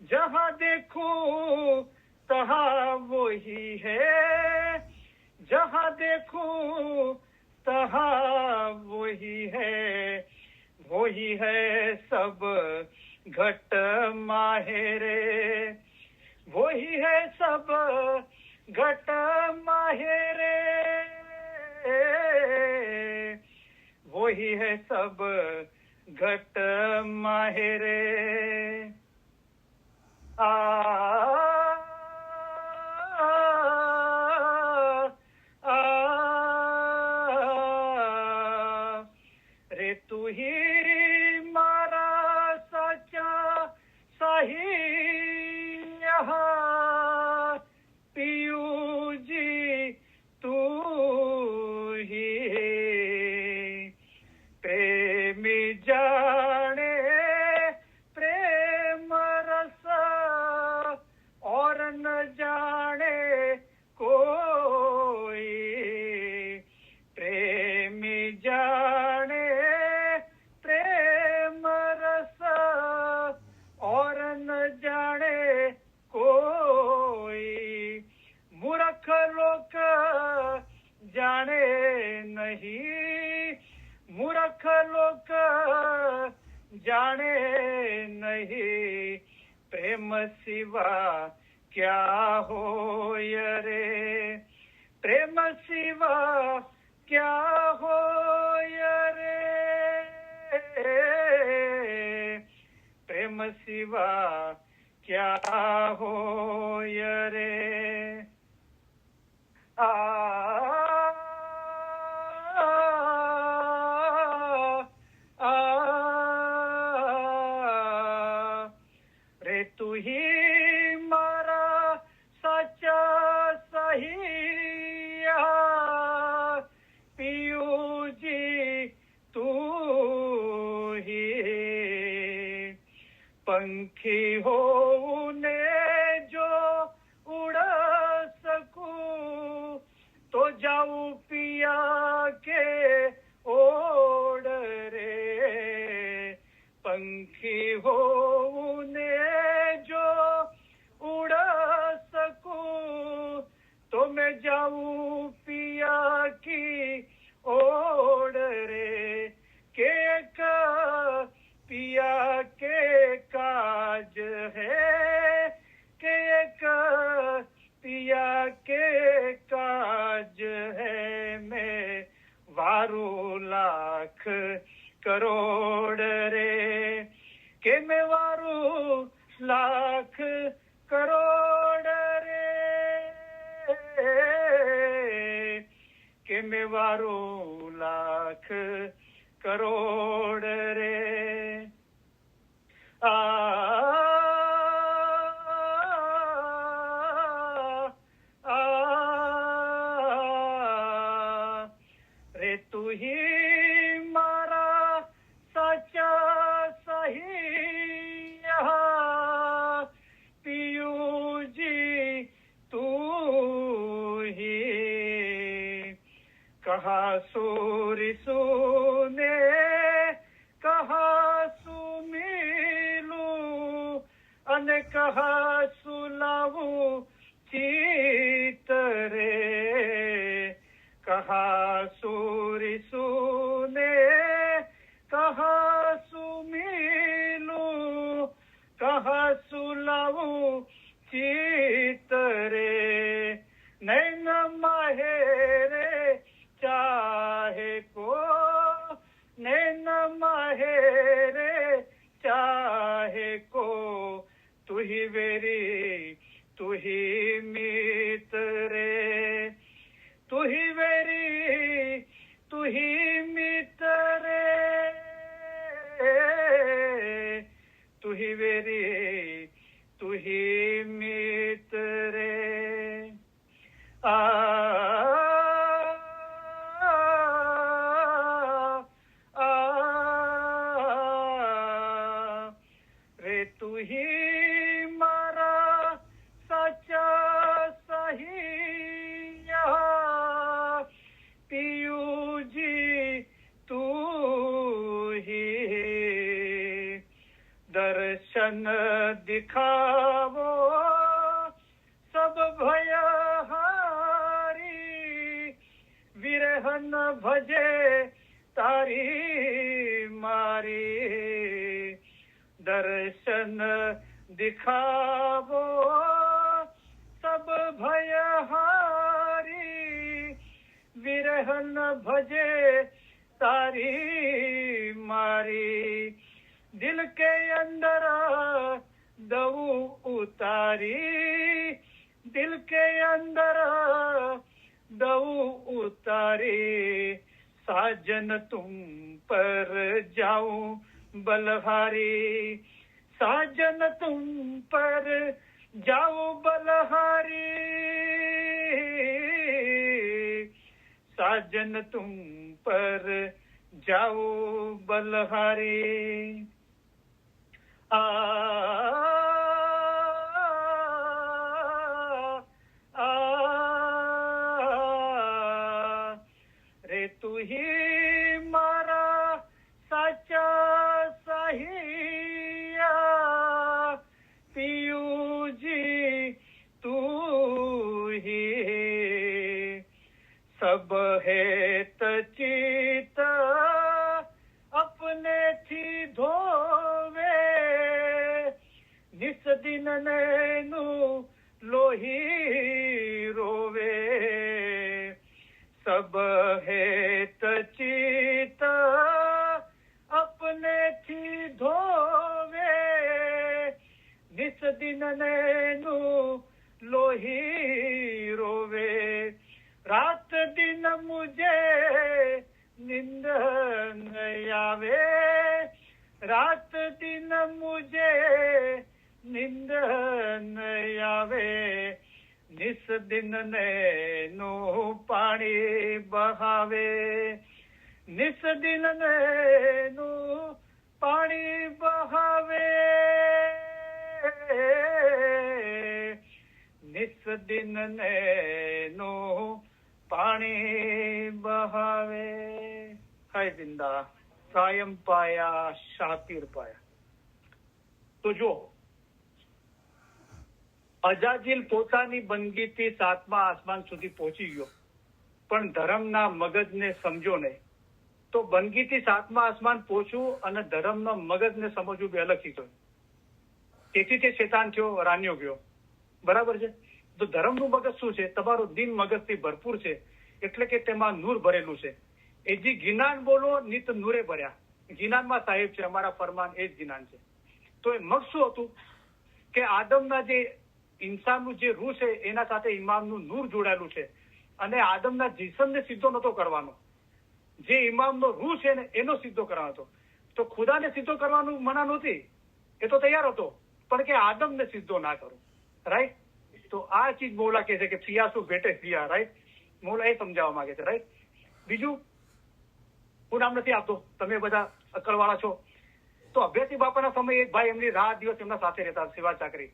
[SPEAKER 1] जहाँ देखूं तहाँ वही है, जहाँ देखूं तहाँ वही है, वही है सब घट माहेरे, वही है सब घट माहेरे, वही है सब घट माहेरे. રે તું હી મારા સાચા સાહિયા, પિયુજી તું હી, પ્રેમી જાણે પ્રેમ રસ और न जाने कोई, प्रेमी जाने प्रेम रस और न जाने कोई, मूर्ख लोग जाने नहीं, मूर्ख लोग जाने नहीं, प्रेम सिवा क्या होय रे, प्रेम सिवा क्या होय रे, प्रेम सिवा क्या होय रे. રે તું હી મારા સાચા સાહિયા, પિયુજી તું હી, પંખી હોઉં ને જો ઉડ શકું, લાખ કરોડ રે કેમે વારું લાખ કરોડ રે કેમે વારું લાખ કરોડ રે રે તું હી મારા સાચા સહિયા પિયુજી તું હી કહા સુરી સુને કહા સુમીલું અને કહા સુલાવું ચિત રે કહા સુરી સુને કહા સુમીલું કહા સુલાવું ચિત રે નૈન મહેરે ચાહે કો नैन महेरे चाहे को तू ही वेरी तू ही मीत रे तू ही वेरी तू ही मीत रे तू ही वेरी तू ही मीत रे दर्शन दिखावो सब भय हारी विरह न भजे तारी मारी दर्शन दिखावो सब भय हारी विरह न भजे तारी मारी दिल के अंदर दऊ उतारी दिल के अंदर दऊ उतारी साजन तुम पर जाऊं बलहारी साजन तुम पर जाऊं बलहारी साजन तुम पर जाऊं बलहारी रे तू ही मारा साचा सहिया पियूजी तू ही सब हेत चित अपने थी धोवे निस दिन नैनु लोही रोवे सब हेत चित अपने थी धोवे निस दिन नैनु लोही रोवे रात दिन मुझे निंद आवे रात दिन मुझे निंद आवे निस दिन नैनो पानी बहावे निस दिन नैनो पानी बहावे निस दिन नैनो पानी बहावे है जिंदा कायम पाया शातिर पाया। તો જો અજાજીલ પોતાની બંદગીથી 7મા આસમાન સુધી પહોંચી ગયો પણ ધર્મના મગજને સમજો નહીં તો બંદગીથી 7મા આસમાન પહોંચવું અને ધર્મનો મગજને સમજવું બે અલગ ચીજો તેથી તે શેતાન થયો રાન્યો ગયો બરાબર છે। તો ધર્મનું મગજ શું છે તમારું દિન મગજથી ભરપૂર છે એટલે કે તેમાં નૂર ભરેલું છે એ જે જ્ઞાન બોલો નિત નૂરે ભર્યા, જ્ઞાનમાં સાહેબ છે, અમારા ફરમાન એ જ જ્ઞાન છે. તો એ મગ શું હતું કે આદમના જે ઇન્સાનનું જે રૂહ છે એના સાથે ઇમામનું નૂર જોડાયેલું છે, અને આદમના જીસમને સીધો નતો કરવાનો, જે ઇમામનો રૂહ છે ને એનો સીધો કરવાનો હતો. તો ખુદાને સીધો કરવાનું મના નહોતી, એ તો તૈયાર હતો, પણ કે આદમને સીધો ના કરો. રાઈટ. તો આ ચીજ મૌલા કહે છે કે ફિયા શું ભેટે ફિયા. રાઈટ. મૌલા એ સમજાવવા માંગે છે. રાઈટ. બીજું હું નામ નથી આપતો, તમે બધા અક્કલવાળા છો. તો અભ્યાસી બાપાના સમયે એક ભાઈ એમની રાત દિવસ એમના સાથે રહેતા, સેવા ચાકરી.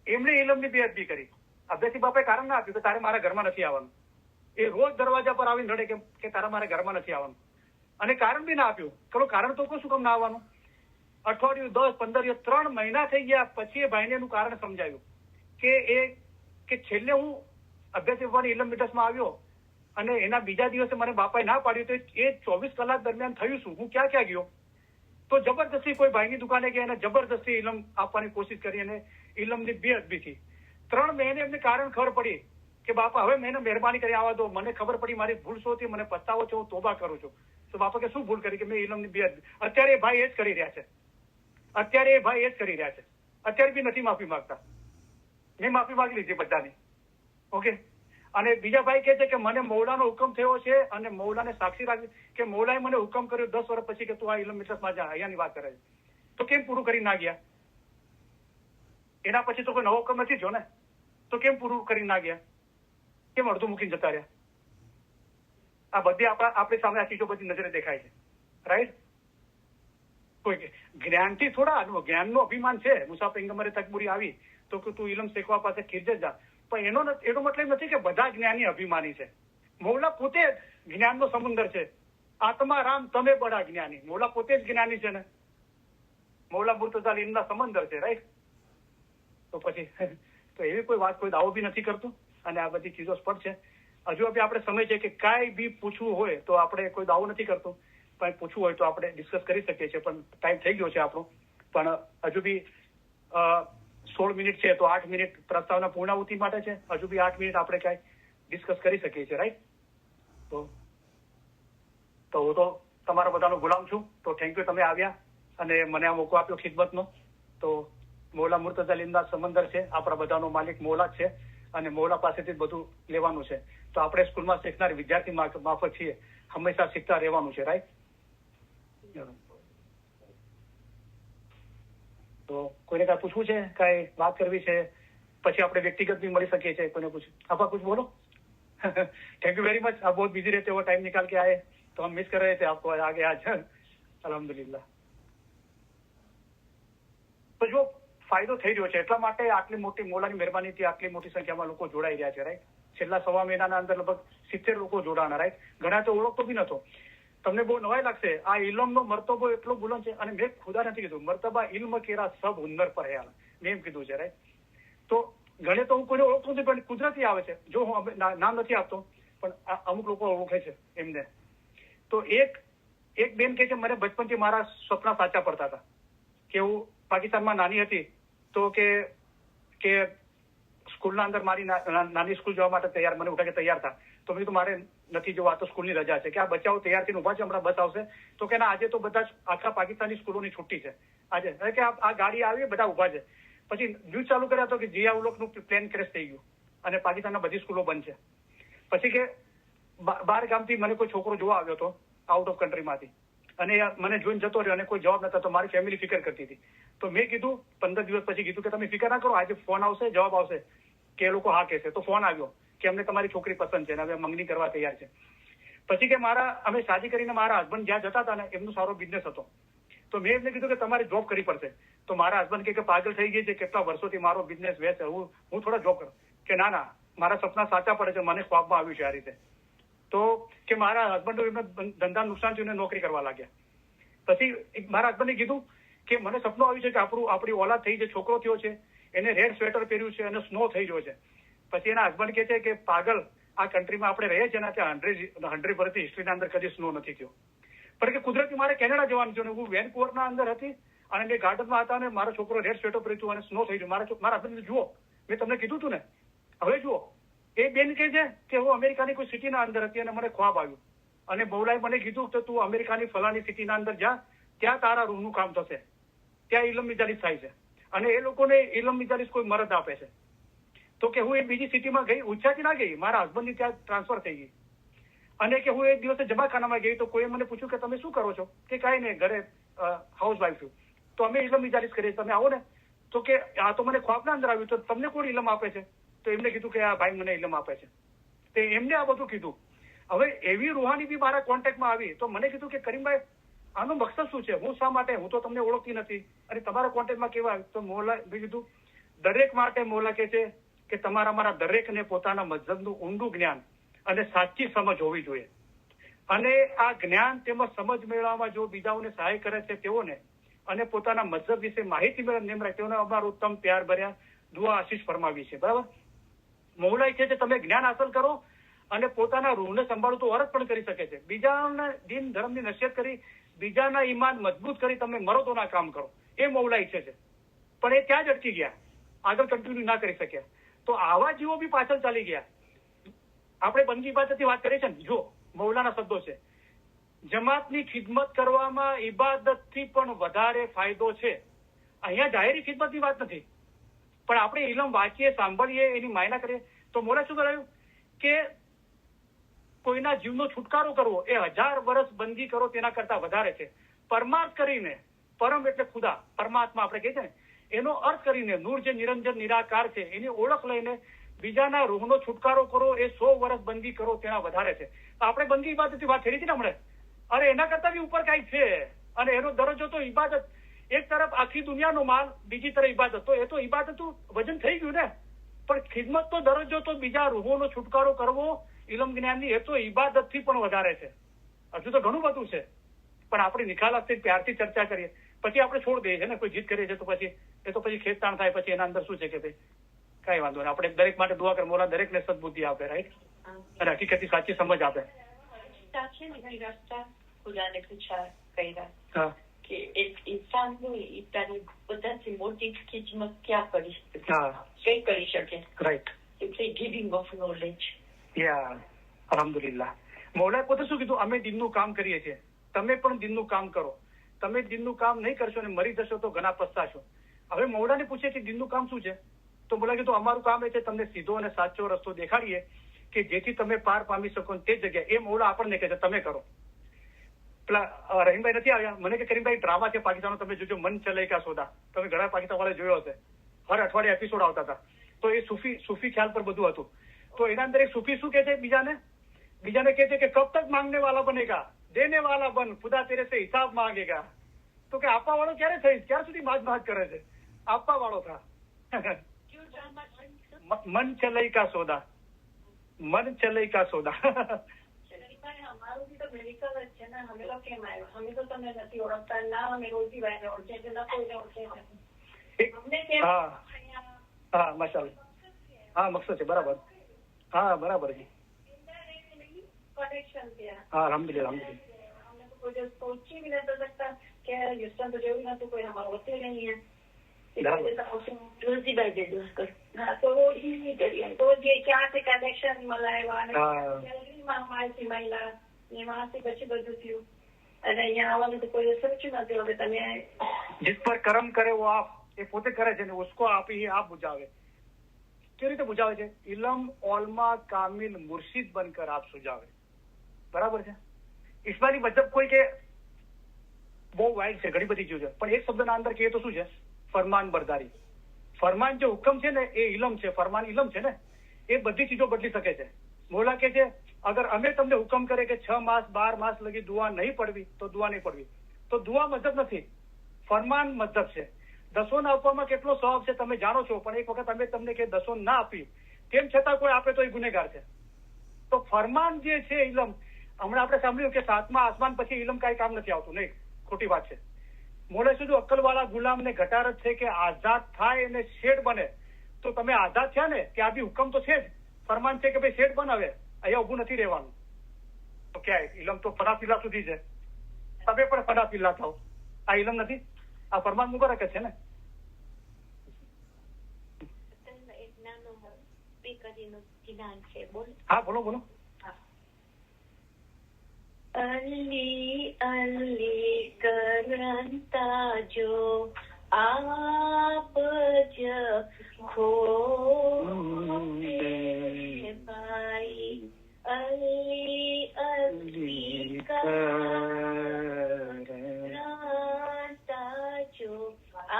[SPEAKER 1] એમણે ઇલમની બેઅદબી કરી. અભ્યાસી બાપાએ કારણ ના આપ્યું કે તારે મારા ઘરમાં નથી આવવાનું. એ રોજ દરવાજા પર આવીને રડે કે તારા મારા ઘરમાં નથી આવવાનું, અને કારણ બી ના આપ્યું. ચલો કારણ તો શું કામ ના આવવાનું? અઠવાડિયું, 10, 15 દિવસ, 3 મહિના થઈ ગયા પછી એ ભાઈને એનું કારણ સમજાયું કે છેલ્લે હું અભ્યાસી બાપાની ઇલમ મીટસમાં આવ્યો અને એના બીજા દિવસે મને બાપાએ ના પાડ્યું, તો એ 24 કલાક દરમિયાન થયું શું? હું ક્યાં ગયો? તો જબરદસ્તી કોઈ ભાઈની દુકાને ગયા અને જબરદસ્તી ઇલમ આપવાની કોશિશ કરી અને ઇલમની બેઅદબી થઈ. 3 મહિને એમને કારણ ખબર પડી કે બાપા હવે મેં મહેરબાની કરી આવવા દો, મને ખબર પડી મારી ભૂલ શું હતી, મને પસ્તાવો છે, હું તોબા કરું છું. તો બાપા કે શું ભૂલ કરી? કે મેં ઇલમની બેઅદબી. અત્યારે એ ભાઈ એ જ કરી રહ્યા છે. અત્યારે બી નથી માફી માંગતા. મેં માફી માંગી લીધી બધાની. ઓકે. અને બીજા ભાઈ કહે છે કે મને મૌલાનો હુકમ થયો છે અને મૌલાને સાક્ષી રાખી કે મૌલાએ મને હુકમ કર્યો 10 વર્ષ પછી કે તું આ ઇલમ મિટસમાં જા. અહીંયાની વાત કરે છે. તો કેમ પૂરું કરી ના ગયા? એના પછી તો કોઈ નવો હુકમ નથી થયો ને, તો કેમ પૂરું કરી ના ગયા? કેમ અડધું મૂકીને જતા રહ્યા? આ બધી આપણી સામે આ ચીજો બધી નજરે દેખાય છે. રાઈટ. કોઈ જ્ઞાનથી થોડા, જ્ઞાનનો અભિમાન છે. મુસા પૈગંબરે તકબુરી આવી તો કે તું ઇલમ શીખવા પાસે ખીરજે જા, પણ એનો મતલબ નથી કે બધા જ્ઞાની અભિમાની છે. મૌલા પોતે જ્ઞાનનો સમુદર છે. આત્મા રામ તમે બડા જ્ઞાની. મૌલા પોતે જ જ્ઞાની છે ને. મૌલા મુર્તઝા ઇલ્મના સમંદર છે. રાઈટ. તો પછી તો એવી કોઈ વાત, કોઈ દાવો બી નથી કરતું, અને આ બધી ચીજો સ્પષ્ટ છે. હજુ બી આપણે સમય છે કે કાંઈ બી પૂછવું હોય તો આપણે કોઈ દાવો નથી કરતું, પણ પૂછવું હોય તો આપણે ડિસ્કસ કરી શકીએ છીએ. પણ ટાઈમ થઈ ગયો છે આપણો, પણ હજુ બી 16 મિનિટ છે, તો 8 મિનિટ પ્રસ્તાવના પૂર્ણાહુતિ માટે છે. હજુ બી 8 મિનિટ આપણે ક્યાંય ડિસ્કસ કરી શકીએ છીએ. રાઈટ. તો હું તો તમારા બધાનો ગુલામ છું. તો થેન્ક યુ, તમે આવ્યા અને મને આ મોકો આપ્યો ખિદમતનો. તો મૌલા મુર્તઝા ઇલ્મના સમંદર છે, આપણા બધાનો માલિક મૌલા જ છે, અને મૌલા પાસેથી જ બધું લેવાનું છે. તો આપણે સ્કૂલમાં શીખનાર વિદ્યાર્થી માફક છીએ, હંમેશા શીખતા રહેવાનું છે. રાઈટ. તો કોઈને કાંઈ પૂછવું છે, કાંઈ વાત કરવી છે? પછી આપણે વ્યક્તિગત બી મળી શકીએ છીએ. કોઈને પૂછ આપા कुछ बोलो. Thank you very much. आप बहुत बिजी रहते हो, टाइम निकाल के आए, तो हम मिस कर रहे थे आपको आगे आज. अल्हम्दुलिल्लाह. તો જો ફાયદો થઈ રહ્યો છે, એટલા માટે આટલી મોટી મૌલાની મહેરબાનીથી આટલી મોટી સંખ્યામાં લોકો જોડાઈ રહ્યા છે. રાઈટ. છેલ્લા સવા મહિનાના અંદર લગભગ 70 લોકો જોડાણા. રાઈટ. ઘણા તો ઓળખતો બી નતો. તમને બહુ નવાઈ લાગશે, આ ઇલમનો મરતબો એટલો બુલંદ છે. અને મેં ખુદા નથી કીધું મરતબા ઇલ્મ કેરા સબ હુન્નર પર હે, મેં એમ કીધું છે. રાઈટ. તો ઘણે તો હું કોઈને ઓળખતો નથી, પણ કુદરતી આવે છે. જો હું નામ નથી આપતો, પણ અમુક લોકો ઓળખે છે એમને. તો એક બેન કહે છે મને બચપનથી મારા સપના સાચા પડતા હતા, કે હું પાકિસ્તાનમાં નાની હતી તો કે સ્કૂલના અંદર મારી નાની સ્કૂલ જવા માટે તૈયાર, મને ઉઠા કે તૈયાર થા. તો મેં કીધું મારે નથી જવું, આ તો સ્કૂલની રજા છે. કે આ બચ્ચાઓ તૈયાર થઈને ઉભા છે, હમણાં બસ આવશે. તો કે ના, આજે તો બધા આખા પાકિસ્તાની સ્કૂલોની છુટ્ટી છે આજે, કે આ ગાડી આવી, બધા ઉભા છે. પછી ન્યૂઝ ચાલુ કર્યા તો કે જિયાઉલકનું પ્લેન ક્રેશ થઈ ગયું અને પાકિસ્તાનના બધી સ્કૂલો બંધ છે. પછી કે 12 ગામથી મને કોઈ છોકરો જોવા આવ્યો હતો આઉટ ઓફ કન્ટ્રીમાંથી, અને મને જોઈને જતો રહ્યો અને કોઈ જવાબ નતો. તો મારી ફેમિલી ફિકર કરતી હતી. તો મેં કીધું 15 દિવસ પછી કીધું કે તમે ફિકર ના કરો, આજે ફોન આવશે, જવાબ આવશે કે એ લોકો હા કહેશે. તો ફોન આવ્યો કે અમને તમારી છોકરી પસંદ છે અને હવે મંગણી કરવા તૈયાર છે. પછી કે અમે શાદી કરીને મારા હસબન્ડ જ્યાં જતા હતા ને, એમનો સારો બિઝનેસ હતો. તો મેં એમને કીધું કે તમારે જોબ કરવી પડશે. તો મારા હસબન્ડ કે પાગલ થઈ ગઈ છે, કેટલા વર્ષોથી મારો બિઝનેસ વેચે, હું થોડા જોબ કરું. કે ના, મારા સપના સાચા પડે છે, મને ખ્વાબમાં આવ્યું છે આ રીતે. તો કે મારા હસબન્ડ એમને ધંધા નુકસાન થયું, નોકરી કરવા લાગ્યા. પછી મારા હસબન્ડે કીધું કે મને સપનું આવ્યું છે કે આપણી ઓલાદ થઈ છે, છોકરો થયો છે, એને રેડ સ્વેટર પહેર્યું છે અને સ્નો થઈ ગયો છે. પછી એના હસબન્ડ કહે છે કે પાગલ, આ કન્ટ્રીમાં આપણે રહીએ છીએ ને ત્યાં 100 વર્ષથી હિસ્ટ્રીના અંદર કદી સ્નો નથી થયો. પણ કે કુદરતી મારે કેનેડા જવાનું છે, હું વેનકુવરના અંદર હતી અને મેં ગાર્ડનમાં હતા અને મારો છોકરો રેડ સ્વેટર પહેર્યું અને સ્નો થઈ ગયો. મારા હસબન્ડ જુઓ, મેં તમને કીધું હતું ને, હવે જુઓ. એ બેન કહે છે કે હું અમેરિકાની કોઈ સિટીના અંદર હતી અને મને ખ્વાબ આવ્યું અને મૌલાએ મને કીધું કે તું અમેરિકાની ફલાની સિટીના અંદર જા, ત્યાં તારા રૂહનું કામ થશે, ત્યાં ઇલમ મિજાલિસ થાય છે, અને એ લોકોને ઇલમ મિજાલિસ કોઈ મરદ આપે છે. તો કે હું એ બીજી સિટીમાં ગઈ, ઉચ્ચાથી ના ગઈ, મારા હસબન્ડની ત્યાં ટ્રાન્સફર થઈ ગઈ, અને કે હું એક દિવસે જમાખાનામાં ગઈ તો કોઈએ મને પૂછ્યું કે તમે શું કરો છો? કે કાંઈ નહીં, ઘરે હાઉસવાઇફ છું. તો અમે ઇલમ મિજાલિસ કરીએ, તમે આવો ને. તો કે આ તો મને ખ્વાબના અંદર આવ્યું, તો તમને કોણ ઇલમ આપે છે? તો એમને કીધું કે આ ભાઈ મને ઇલમ આપે છે. તે એમને આ બધું કીધું. હવે એવી રૂહાની બી મારા કોન્ટેક્ટમાં આવી, તો મને કીધું કે કરીમભાઈ આનો મકસદ શું છે? હું શા માટે, હું તો તમને ઓળખતી નથી અને તમારા કોન્ટેક્ટમાં કેવા આવ્યું? તો મૌલા મેં કીધું દરેક માટે મૌલા કહે છે કે તમારા મારા દરેકને પોતાના મઝહબનું ઊંડું જ્ઞાન અને સાચી સમજ હોવી જોઈએ, અને આ જ્ઞાન તેમજ સમજ મેળવવામાં જો બીજાઓને સહાય કરે છે તેઓને, અને પોતાના મઝહબ વિશે માહિતી મેળવે તેઓને અમારું ઉત્તમ પ્યાર ભર્યા દુઆ આશીષ ફરમાવી છે. બરાબર. મૌલા છે તમે જ્ઞાન હાંસલ કરો અને પોતાના રૂહને સંભાળો તો અર્થ પણ કરી શકે છે. બીજાના દીન ધર્મની નસીહત કરી, બીજાના ઈમાન મજબૂત કરી તમે મરો તો ના કામ કરો, એ મૌલા ઈચ્છે છે. પણ એ ત્યાં જ અટકી ગયા, આગળ કન્ટિન્યુ ના કરી શક્યા. તો આવા જીવો બી પાછળ ચાલી ગયા. આપણે બંદી ઇબાદતની વાત કરીએ છીએ ને, જો મૌલાના શબ્દો છે, જમાતની ખિદમત કરવામાં ઇબાદતથી પણ વધારે ફાયદો છે. અહીંયા જાહેરી ખિદમતની વાત નથી, પણ આપણે ઇલમ વાંચીએ, સાંભળીએ, એની માયના કરીએ. તો મૌલા શું કરાયું કે કોઈના જીવનો છુટકારો કરવો એ 1000 વર્ષ બંદી કરો તેના કરતા વધારે છે. પરમાર્થ કરીને, પરમ એટલે ખુદા, પરમાત્મા આપણે કહીએ છીએ ને, એનો અર્થ કરીને, નૂર જે નિરંજન નિરાકાર છે એની ઓળખ લઈને બીજાના રૂહનો છુટકારો કરો એ 100 વર્ષ બંદી કરો તેના વધારે છે. આપણે બંદી ઇબાદતની વાત કરી હતી ને હમણાં, અરે એના કરતા બી ઉપર કઈ છે, અને એનો દરજ્જો તો ઇબાદત. એક તરફ આખી દુનિયાનો માલ, બીજી તરફ ઇબાદત. તો એ તો ઇબાદતનું વજન થઈ ગયું ને, પણ ખિદમત તો દરજ્જો તો બીજા રૂહોનો છુટકારો કરવો ઇલમ જ્ઞાનની, એ તો ઇબાદતથી પણ વધારે છે. હજુ તો ઘણું બધું છે, પણ આપણે નિખાલસથી પ્યારથી ચર્ચા કરીએ, પછી આપણે છોડ દઈએ છીએ ને, કોઈ જીત કરીએ છીએ તો પછી એ તો પછી ખેંચતાણ થાય, પછી એના અંદર શું છે કે ભાઈ કઈ વાંધો નહીં, આપણે દરેક માટે દુઆ કરે, મોલા દરેકને સદબુદ્ધિ આપે, રાઈટ, અને હકીકતની સાચી સમજ આપે.
[SPEAKER 2] ખુદાને પૂછા કર્યા કે એક ઇન્સાન હોય એ તારી બધાથી મોટી ખિદમત ક્યાં કરી શકે, કઈ કરી શકે? રાઈટ, એટલે ગિવિંગ ઓફ નોલેજ.
[SPEAKER 1] યા અલ્હમ્દુલિલ્લાહ. મૌલાએ પોતે શું કીધું? અમે દિનનું કામ કરીએ છીએ, તમે પણ દિનનું કામ કરો. તમે દિનનું કામ નહીં કરશો ને મરી જશો તો ઘણા પસ્તાશો. હવે મૌલાને પૂછે કે દિનનું કામ શું છે? તો મૌલા કીધું અમારું કામ એ છે તમને સીધો અને સાચો રસ્તો દેખાડીએ કે જેથી તમે પાર પામી શકો. તે જગ્યાએ એ મૌલા આપણને કહે છે તમે કરો. પેલા રહીમભાઈ નથી આવ્યા, મને કે કરીમભાઈ ડ્રામા છે પાકિસ્તાનનો, તમે જોજો, મન ચલે કા સોદા. તમે ઘણા પાકિસ્તાન વાળા જોયો હશે, હર અઠવાડિયે એપિસોડ આવતા હતા. તો એ સૂફી ખ્યાલ પર બધું હતું. તો એના અંદર એક સૂફી શું કહે છે બીજાને કહે છે કે કબ તક માંગને વાલા બનેગા, દેને વાલા બન, ખુદા તેરે સે હિસાબ માંગેગા. તો કે આપવા વાળો ક્યારે થઈશ? ક્યાર સુધી માગ કરે છે? આપવા વાળો થા. મન ચલઈ કા સોદા, મન ચલઈ કા સોદા.
[SPEAKER 2] અમારું બી તો મેડિકલ જ છે ને, અમે તો કેમ આવ્યા? અમે તો તમને નથી ઓળખતા ના, અમે રોજીભાઈને ઓળખે છે, ના કોઈને ઓળખે છે. અમને કેમ?
[SPEAKER 1] હા માશાઅલ્લાહ, હા મકસદ છે, બરાબર. હા બરાબર છે,
[SPEAKER 2] કનેક્શન ત્યાં.
[SPEAKER 1] હા અલ્હમ્દુલિલ્લાહ.
[SPEAKER 2] અમને તો કોઈ દિવસ પહોંચી બી નથી શકતા કે યુસ્ટન તો જેવું નતું, કોઈ અમારું હોતે નહીં. રોજીભાઈ જે દોસ્ત કર, હા તો ઈ કરીએ તો જે ક્યાંથી કનેક્શન મલાવ્યા માહિતી મળ્યા એમાંથી પછી બધું થયું. અને અહીંયા આવવાનું તો કોઈ સમજ્યું નથી. હવે તમે
[SPEAKER 1] जिस पर कर्म करे वो आप, એ પોતે કરે છે ને ઉસકો આપી આપ બુજાવે. કેવી રીતે બુજાવે છે? ઇલમ ઓલમા કામિલ મુર્શિદ બનકર આપ સુજાવે. બરાબર છે. ઇસ્લામી મતલબ કોઈ કે બહુ વાઇડ છે, ઘણી બધી ચીજો છે, પણ એક શબ્દના અંદર કહીએ તો શું છે? ફરમાન બરદારી. ફરમાન જે હુકમ છે ને એ ઇલમ છે, ફરમાન ઇલમ છે ને, એ બધી ચીજો બદલી શકે છે. મોલા કે છે અગર અમે તમને હુકમ કરે કે 6 માસ 12 માસ લગી દુઆ નહીં પડવી તો દુઆ નહીં પડવી, તો દુઆ મતલબ નથી, ફરમાન મતલબ છે. દસોન આપવામાં કેટલો સવાબ છે તમે જાણો છો, પણ એક વખત અમે તમને કે દસોન ના આપી, તેમ છતાં કોઈ આપે તો એ ગુનેગાર છે. તો ફરમાન જે છે ઇલમ, હમણાં આપણે સાંભળ્યું કે 7મા આસમાન પછી ઇલમ કાંઈ કામ નથી આવતું. નહીં, ખોટી વાત છે. મોડે સુધી અક્કલવાળા ગુલામને ઘટાડત છે કે આઝાદ થાય અને શેઠ બને. તો તમે આઝાદ થયા ને કે આ બી હુકમ તો છે જ, ફરમાન છે કે ભાઈ શેઠ બનાવે, અહીંયા ઉભું નથી રહેવાનું. તો ક્યાંય ઇલમ તો ફના પીલા સુધી છે, તમે પણ ફના પીલા થાવ. આ ઇલમ નથી, આ ફરમાન મુબારક છે ને. હા બોલો બોલો.
[SPEAKER 2] અલ્લી અલ્લી કરતા જો આપ જ ખોવે ભાઈ અલ્લી અલ્લી કરતા જો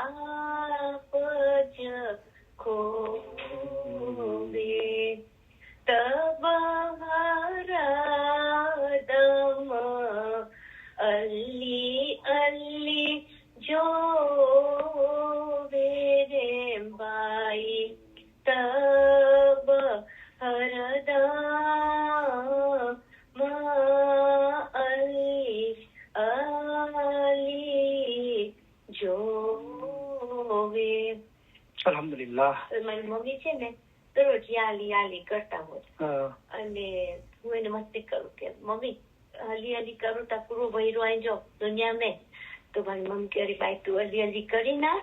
[SPEAKER 2] આપ જ ખોવે તબ હરદમ અલ્લી અલ્લી જોવે રે ભાઈ તબ હરદમ અલ્લી અલ્લી જોવે.
[SPEAKER 1] અલ્હમ્દુલિલ્લાહ.
[SPEAKER 2] મારી મમ્મી છે ને દરરોજ યાલી યાલી કરતા હોય અને હું એને મસ્તી કરું કે મમ્મી હલી હલી કરું તો પૂરો ભૈરો આવી જાઓ દુનિયા મેં. તો મારી મમ્મી કે અરે ભાઈ તું હલી હલી કરી ના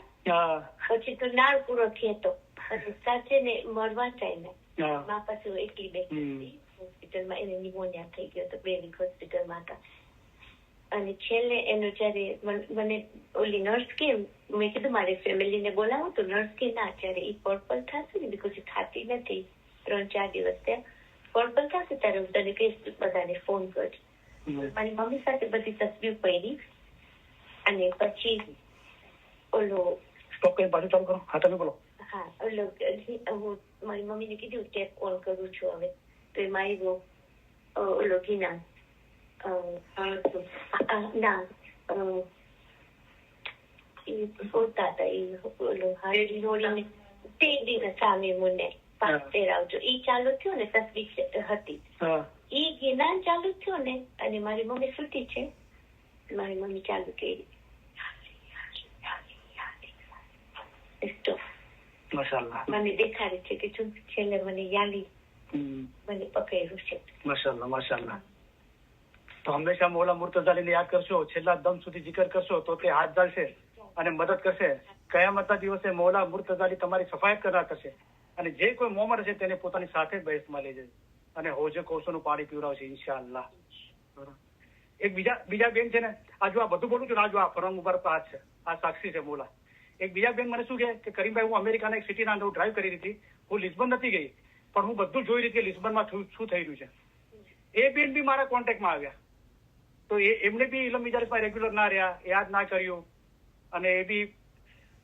[SPEAKER 2] પછી તો નાળ પૂરો ખેતો સાચે ને મળવા જાય ને મા પાસે હું એકલી બેઠી હોસ્પિટલમાં એને નિમોનિયા થઈ ગયો તો 2 વીક હોસ્પિટલમાં હતા અને છેલ્લે એનો જયારે મને ઓલી નર્સ કે મેં કીધું મારી ફેમિલીને બોલાવો તો નર્સ કે ના જયારે એ પર્પલ થશે ને બીકોઝ ખાતી નથી 3-4 દિવસ ત્યાં પર્પલ થશે ત્યારે હું તને કહીશ બધાને ફોન કરજો. મારી મમ્મી સાથે બધી તસવીર પડી અને પછી ઓલો
[SPEAKER 1] સ્ટોપ કરી પાછું ચાલુ કરો. હા તમે બોલો.
[SPEAKER 2] હા ઓલો હું મારી મમ્મીને કીધું ટેપ ઓન કરું છું હવે તો એમાં આવ્યો ઓલો ઘીના ના બોલતા હતા એ ઓલો હાડી જોડીને તે દિવસ સામે મને પાસ તેરાવજો ઈ ચાલુ થયો ને તસવીર હતી ઈ જ્ઞાન ચાલુ થયો ને અને મારી મમ્મી સૂતી છે મારી મમ્મી ચાલુ કરી
[SPEAKER 1] માશાઅલ્લાહ
[SPEAKER 2] મને દેખાડે છે કે શું છેલ્લે મને યાલી મને પકડ્યું છે.
[SPEAKER 1] માશાઅલ્લાહ માશાઅલ્લાહ. તો હંમેશા મૌલા મુર્તઝાલીને યાદ કરશો, છેલ્લા દમ સુધી જિકર કરશો તો તે હાથ ઝાલશે અને મદદ કરશે. કયામતના દિવસે મૌલા મુર્તઝાલી તમારી સફાયત કરનાર થશે અને જે કોઈ મોમર છે તેને પોતાની સાથે બહેસમાં લઈ જશે અને હોજે કોસોનું પાણી પીવડાવશે ઇન્શાઅલ્લાહ. એક બીજા બેન છે ને આ જો આ બધું બોલું છું ને આ જો આ ફરંગ મુબારક આ છે આ સાક્ષી છે મૌલા. એક બીજા બેન મને શું કે કરીમભાઈ હું અમેરિકાના એક સિટીના અંદર ડ્રાઈવ કરી રહી હતી. હું લિસ્બન નથી ગઈ પણ હું બધું જોઈ રહી હતી લિસ્બનમાં શું થઈ રહ્યું છે. એ બેન બી મારા કોન્ટેક્ટમાં આવ્યા તો એમને બી ઇલમ મિજાલિસમાં રેગ્યુલર ના રહ્યા, યાદ ના કર્યું અને એ બી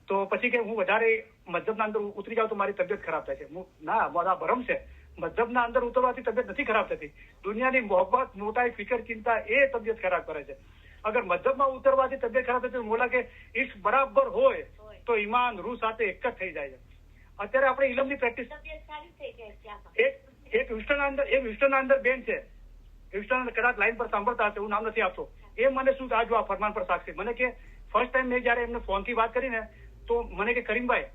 [SPEAKER 1] તો પછી કે હું વધારે મજહબના અંદર ઉતરી જાઉં તો મારી તબિયત ખરાબ થાય છે. ના મારા ભરમ છે મજહબના અંદર ઉતરવાથી તબિયત નથી ખરાબ થતી. દુનિયાની મોહબ્બત મોટાઈ ફિકર ચિંતા એ તબિયત ખરાબ કરે છે. અગર મજહબમાં ઉતરવાથી તબિયત ખરાબ થતી મોલા કે ઇશ્ક બરાબર હોય તો ઈમાન રૂહ સાથે એક જ થઈ જાય છે. અત્યારે આપણે ઇલમની પ્રેક્ટિસ એક હ્યુસ્ટનના અંદર બેન છે હ્યુસ્ટન કદાચ લાઈન પર સાંભળતા હશે હું નામ નથી આપતો. એ મને શું આ જો આ ફરમાન પર સાક્ષી મને કે ફર્સ્ટ ટાઈમ મેં જયારે એમને ફોનથી વાત કરીને તો મને કે કરીમભાઈ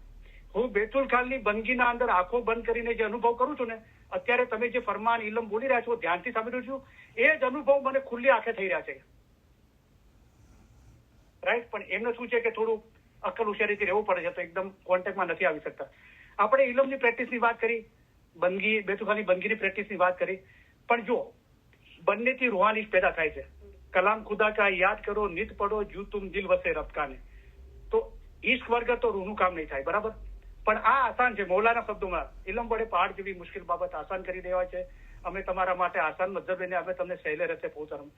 [SPEAKER 1] હું બેતુલ ખાલની બંદગીના અંદર આંખો બંધ કરીને જે અનુભવ કરું છું ને અત્યારે તમે જે ફરમાન ઇલમ બોલી રહ્યા છો ધ્યાનથી સાંભળ્યું છું એ જ અનુભવ મને ખુલ્લી આંખે થઈ રહ્યા છે. રાઈટ. પણ એમને શું છે કે થોડું અક્કલ હોશિયારીથી રહેવું પડે છે તો એકદમ કોન્ટેક્ટમાં નથી આવી શકતા. આપણે ઇલમની પ્રેક્ટિસની વાત કરી બંદગી બેતુલ ખાલની બંદગીની પ્રેક્ટિસની વાત કરી પણ જો બંનેથી રૂહાની પેદા થાય છે. કલામ ખુદા કા યાદ કરો નિત પડો જુ તુમ દિલ વસે રબકાને તો ઈશ્ક વગર તો રૂહનું કામ નહીં થાય બરાબર. પણ આ આસાન છે મૌલાના શબ્દોમાં ઇલમ વડે પહાડ જેવી મુશ્કેલ બાબત આસાન કરી દેવા છે. અમે તમારા માટે આસાન મતલબ લઈને અમે તમને સહેલે રસ્તે પહોંચાડું.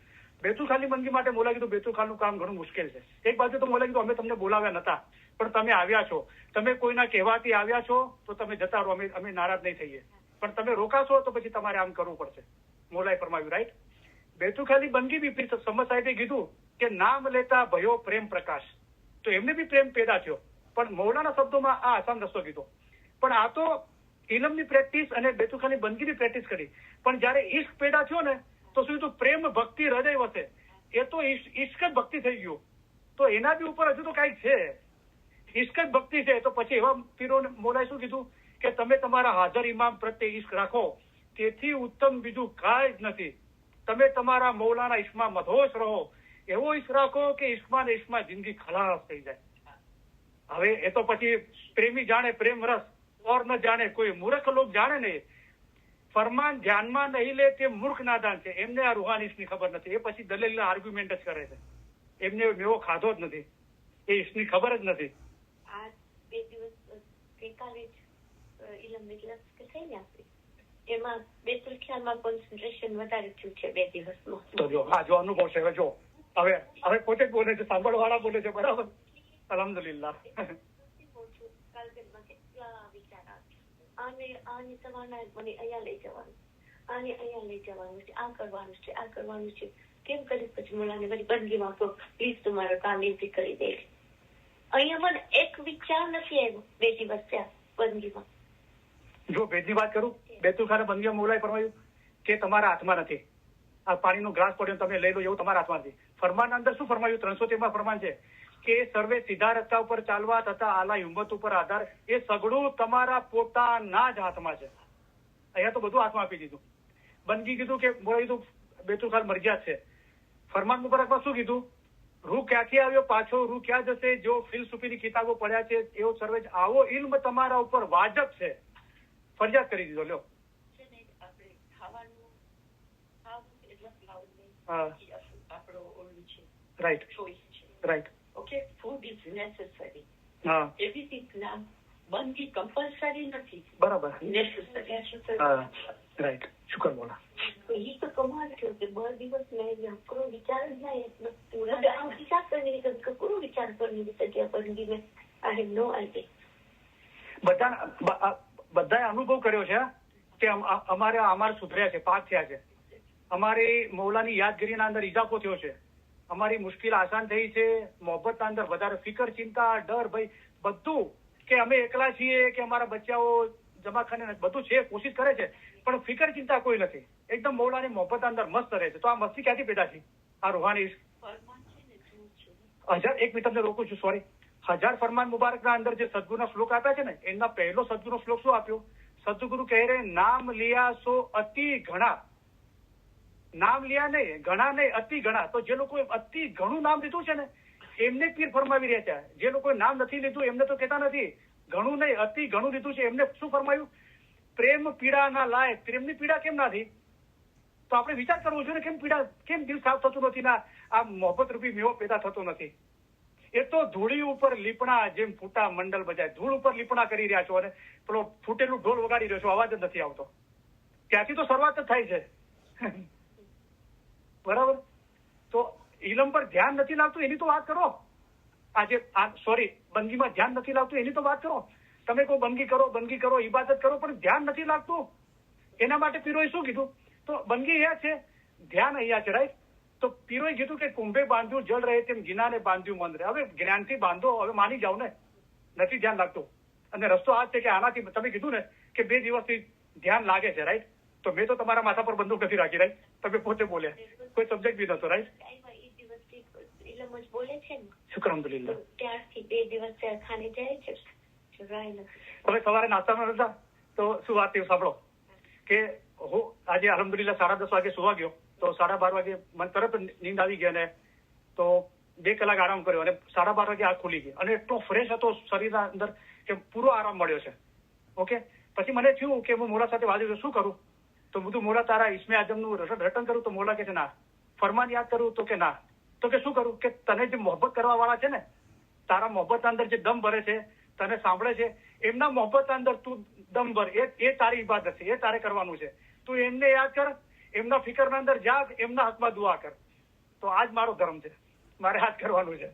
[SPEAKER 1] બેતુલ ખાલની બંદગી માટે મોલા કીધું બેતુલ ખાલનું કામ ઘણું મુશ્કેલ છે. એક બાજુ તો મોલા કીધું અમે તમને બોલાવ્યા નતા પણ તમે આવ્યા છો. તમે કોઈના કહેવાથી આવ્યા છો તો તમે જતા રહો અમે નારાજ નહીં થઈએ પણ તમે રોકાશો તો પછી તમારે આમ કરવું પડશે. મોલાએ ફરમાવ્યું રાઈટ. બેતુલ ખાલની બંદગી બી સમદ સાહેબે કીધું કે નામ લેતા ભયો પ્રેમ પ્રકાશ તો એમને બી પ્રેમ પેદા થયો પણ મૌલાના શબ્દોમાં આ આસાન રસ્તો કીધો. પણ આ તો ઇલમની પ્રેક્ટિસ અને બેતુલ ખાલની બંદગીની પ્રેક્ટિસ કરી પણ જયારે ઈશ્ક પેદા થયો ને તો શું થયું પ્રેમ ભક્તિ હૃદય વસે એ તો ઈશ્ક જ ભક્તિ થઈ ગયું. તો એના બી ઉપર હજુ તો કઈક છે ઈશ્ક જ ભક્તિ છે. તો પછી એવા પીરો મૌલાએ શું કીધું કે તમે તમારા હાજર ઇમામ પ્રત્યે ઈશ્ક રાખો તેથી ઉત્તમ બીજું કાંઈ જ નથી. તમે તમારા મૌલાના ઈશ્કમાં મધોશ રહો એવો ઈશ્ક રાખો કે ઈશ્કમાં ને ઈશ્કમાં જિંદગી ખલાસ થઈ જાય. હવે એ તો પછી પ્રેમી જાણે પ્રેમ રસ ઓર ન જાણે કોઈ મૂર્ખ લોક જાણે ને ફરમાન ધ્યાનમાં નહીં લે તે મૂર્ખ નાદાન છે. એમને આ રૂહાનીસની ખબર નથી. એ પછી દલીલ આર્ગ્યુમેન્ટ જ કરે છે. એમને મેવો ખાધો જ નથી. એ ઈસની ખબર જ નથી.
[SPEAKER 2] આ 2 દિવસ ગઈકાલે જ ઇલમ મિજલસ કે થઈ ને આપી એમાં બેતુલ ખ્યાલમાં કોન્સન્ટ્રેશન વધારે થયું છે 2 દિવસમાં.
[SPEAKER 1] તો જો અનુભવ છે. હવે પોતે જ બોલે છે, સાંભળવાળા બોલે છે. બરાબર. અલ્હમ્દુલિલ્લાહ. આની સવારના મને અહીંયા લઈ જવાનું, આને અહીંયા લઈ જવાનું છે, આ કરવાનું છે. કેમ કરી? પછી મોલાને બધી બંદગીમાં કહો, પ્લીઝ તમારો કામ એથી કરી દે. અહીંયા મને એક વિચાર નથી આવ્યો 2 દિવસ થયા બંદગીમાં. જો ભેદની વાત કરું, બેતુલ ખાને બંદગીમાં મોલાએ ફરમાયું કે તમારા હાથમાં નથી. આ પાણીનો ગ્લાસ પડ્યો તમે લઈ લો, એવું તમારા હાથમાં નથી. ફરમાન અંદર શું ફરમાયું? 313 ફરમાન છે કે સર્વે સીધા રસ્તા ઉપર ચાલવા તથા આલા હિંમત ઉપર આધાર, એ સગળું તમારા પોતાના જ હાથમાં છે. અહીંયા તો બધું હાથમાં આપી દીધું. બંદગી કીધું કે બોલાવી દીધું, બેતુલ ખાન મરજિયાત છે. ફરમાન મુબારકમાં શું કીધું? રૂહ ક્યાંથી આવ્યો પાછો, રૂહ ક્યાં જશે? જો ફિલસૂફીની કિતાબો પડ્યા છે એવો સર્વે આવો ઇલ્મ તમારા ઉપર વાજબ છે. ફરજિયાત કરી દીધો. લ્યો right.
[SPEAKER 2] Okay, food is necessary.
[SPEAKER 1] હા,
[SPEAKER 2] એવી રીતના બંદગી કમ્પલસરી નથી,
[SPEAKER 1] બરાબર.
[SPEAKER 2] નેસેસરી.
[SPEAKER 1] હા, રાઈટ. શુક્ર બોલા.
[SPEAKER 2] એ તો કમાલ થયો કે 2 દિવસ મેં કોઈ વિચાર જ નહીં. પૂરા આમ વિચાર કરને કે કોઈ વિચાર કરને કે બંદગી મેં આઈ હેવ નો આઈડિયા.
[SPEAKER 1] બધાએ અનુભવ કર્યો છે કે અમારે સુધર્યા છે, પાક થયા છે. અમારી મૌલાની યાદગીરીના અંદર ઇજાફો થયો છે. અમારી મુશ્કેલ આસાન થઈ છે. મોહબ્બતના અંદર વધારે ફિકર, ચિંતા, ડર, ભય બધું, કે અમે એકલા છીએ કે અમારા બચ્ચાઓ જમાખાને બધું છે, કોશિશ કરે છે, પણ ફિકર ચિંતા કોઈ નથી. એકદમ મૌલાની મોહબ્બત અંદર મસ્ત રહે છે. તો આ મસ્તી ક્યાંથી પેદા થઈ? આ રૂહાની 1000 એક મિનિટ તમને રોકું છું, સોરી. 1000 ફરમાન મુબારકના અંદર જે સદગુરુના શ્લોક આપ્યા છે ને, એમના પહેલો સદગુરુનો શ્લોક શું આપ્યો? સદગુરુ કહે રે નામ લિયા સો અતિ ઘણા. નામ લિયા નહીં, ઘણા નહીં, અતિ ઘણા. તો જે લોકોએ અતિ ઘણું નામ લીધું છે ને, એમને પીર ફરમાવી રહ્યા છે. જે લોકોએ નામ નથી લીધું એમને તો કહેતા નથી. ઘણું નહીં, અતિ ઘણું લીધું છે એમને શું ફરમાયું? પ્રેમ પીડા ના લાય. પ્રેમની પીડા કેમ ના થઈ? તો આપણે વિચાર કરવો જોઈએ ને, કેમ દિલ સાફ થતું નથી, ના આ મોહબ્બત રૂપી મેવો પેદા થતો નથી. એ તો ધૂળી ઉપર લીપણા, જેમ ફૂટા મંડળ બજાય, ધૂળ ઉપર લીપણા કરી રહ્યા છો અને પેલો ફૂટેલું ઢોલ વગાડી રહ્યો છો, અવાજ જ નથી આવતો. ત્યાંથી તો શરૂઆત જ થાય છે. બરાબર. તો ઇલમ પર ધ્યાન નથી લાગતું એની તો વાત કરો. આજે સોરી, બંદગીમાં ધ્યાન નથી લાગતું એની તો વાત કરો. તમે કોઈ બંદગી કરો, ઇબાદત કરો, પણ ધ્યાન નથી લાગતું. એના માટે પીરોએ શું કીધું? તો બંદગી એ છે, ધ્યાન અહીંયા છે. રાઈટ. તો પીરોએ કીધું કે કુંભે બાંધ્યું જળ રહે તેમ ગિનાને બાંધ્યું મન રહે. હવે જ્ઞાનથી બાંધો, હવે માની જાવ ને, નથી ધ્યાન લાગતું. અને રસ્તો આ છે કે આનાથી તમે કીધું ને કે 2 દિવસથી ધ્યાન લાગે છે. રાઈટ. તો મેં તો તમારા માથા પર બંદૂક નથી રાખી. રાઈટ. તમે પોતે બોલ્યા, કોઈ સબ્જેક્ટ બી નતો. રાઈટ.
[SPEAKER 2] બોલે છે ને,
[SPEAKER 1] શુક્ર અલ્હમ્દુલિલ્લાહ.
[SPEAKER 2] ત્યારથી 2 દિવસ ખાને જાય છે.
[SPEAKER 1] હવે સવારે નાસ્તામાં હતા તો શું વાત થયું સાંભળો, કે હું આજે અલ્હમ્દુલિલ્લાહ 10:30 વાગે સુવા ગયો. તો 12:30 વાગે મને તરત નીંદ આવી ગઈ અને તો 2 કલાક આરામ કર્યો અને 12:30 વાગે આંખ ખુલી ગઈ અને એટલો ફ્રેશ હતો શરીરના અંદર કે પૂરો આરામ મળ્યો છે. ઓકે. પછી મને થયું કે હું મોલા સાથે વાંચ્યું શું કરું? તો બધું મોલા તારા ઇસ્મે આઝમનું રટન કરું? તો મોલા કે છે ના. ફરમાન યાદ કરું? તો કે ના. તો કે શું કરું? કે તને જે મોહબ્બત કરવા વાળા છે ને, તારા મોહબ્બતના અંદર જે દમ ભરે છે, તને સાંભળે છે, એમના મોહબ્બતના અંદર તું દમ ભર. એ તારી ઇબાદત છે, એ તારે કરવાનું છે. તું એમને યાદ કર, એમના ફિકરના અંદર જાગ, એમના હાથમાં દુઆ કર. તો આજ મારો ધર્મ છે, મારે હાથ કરવાનું છે.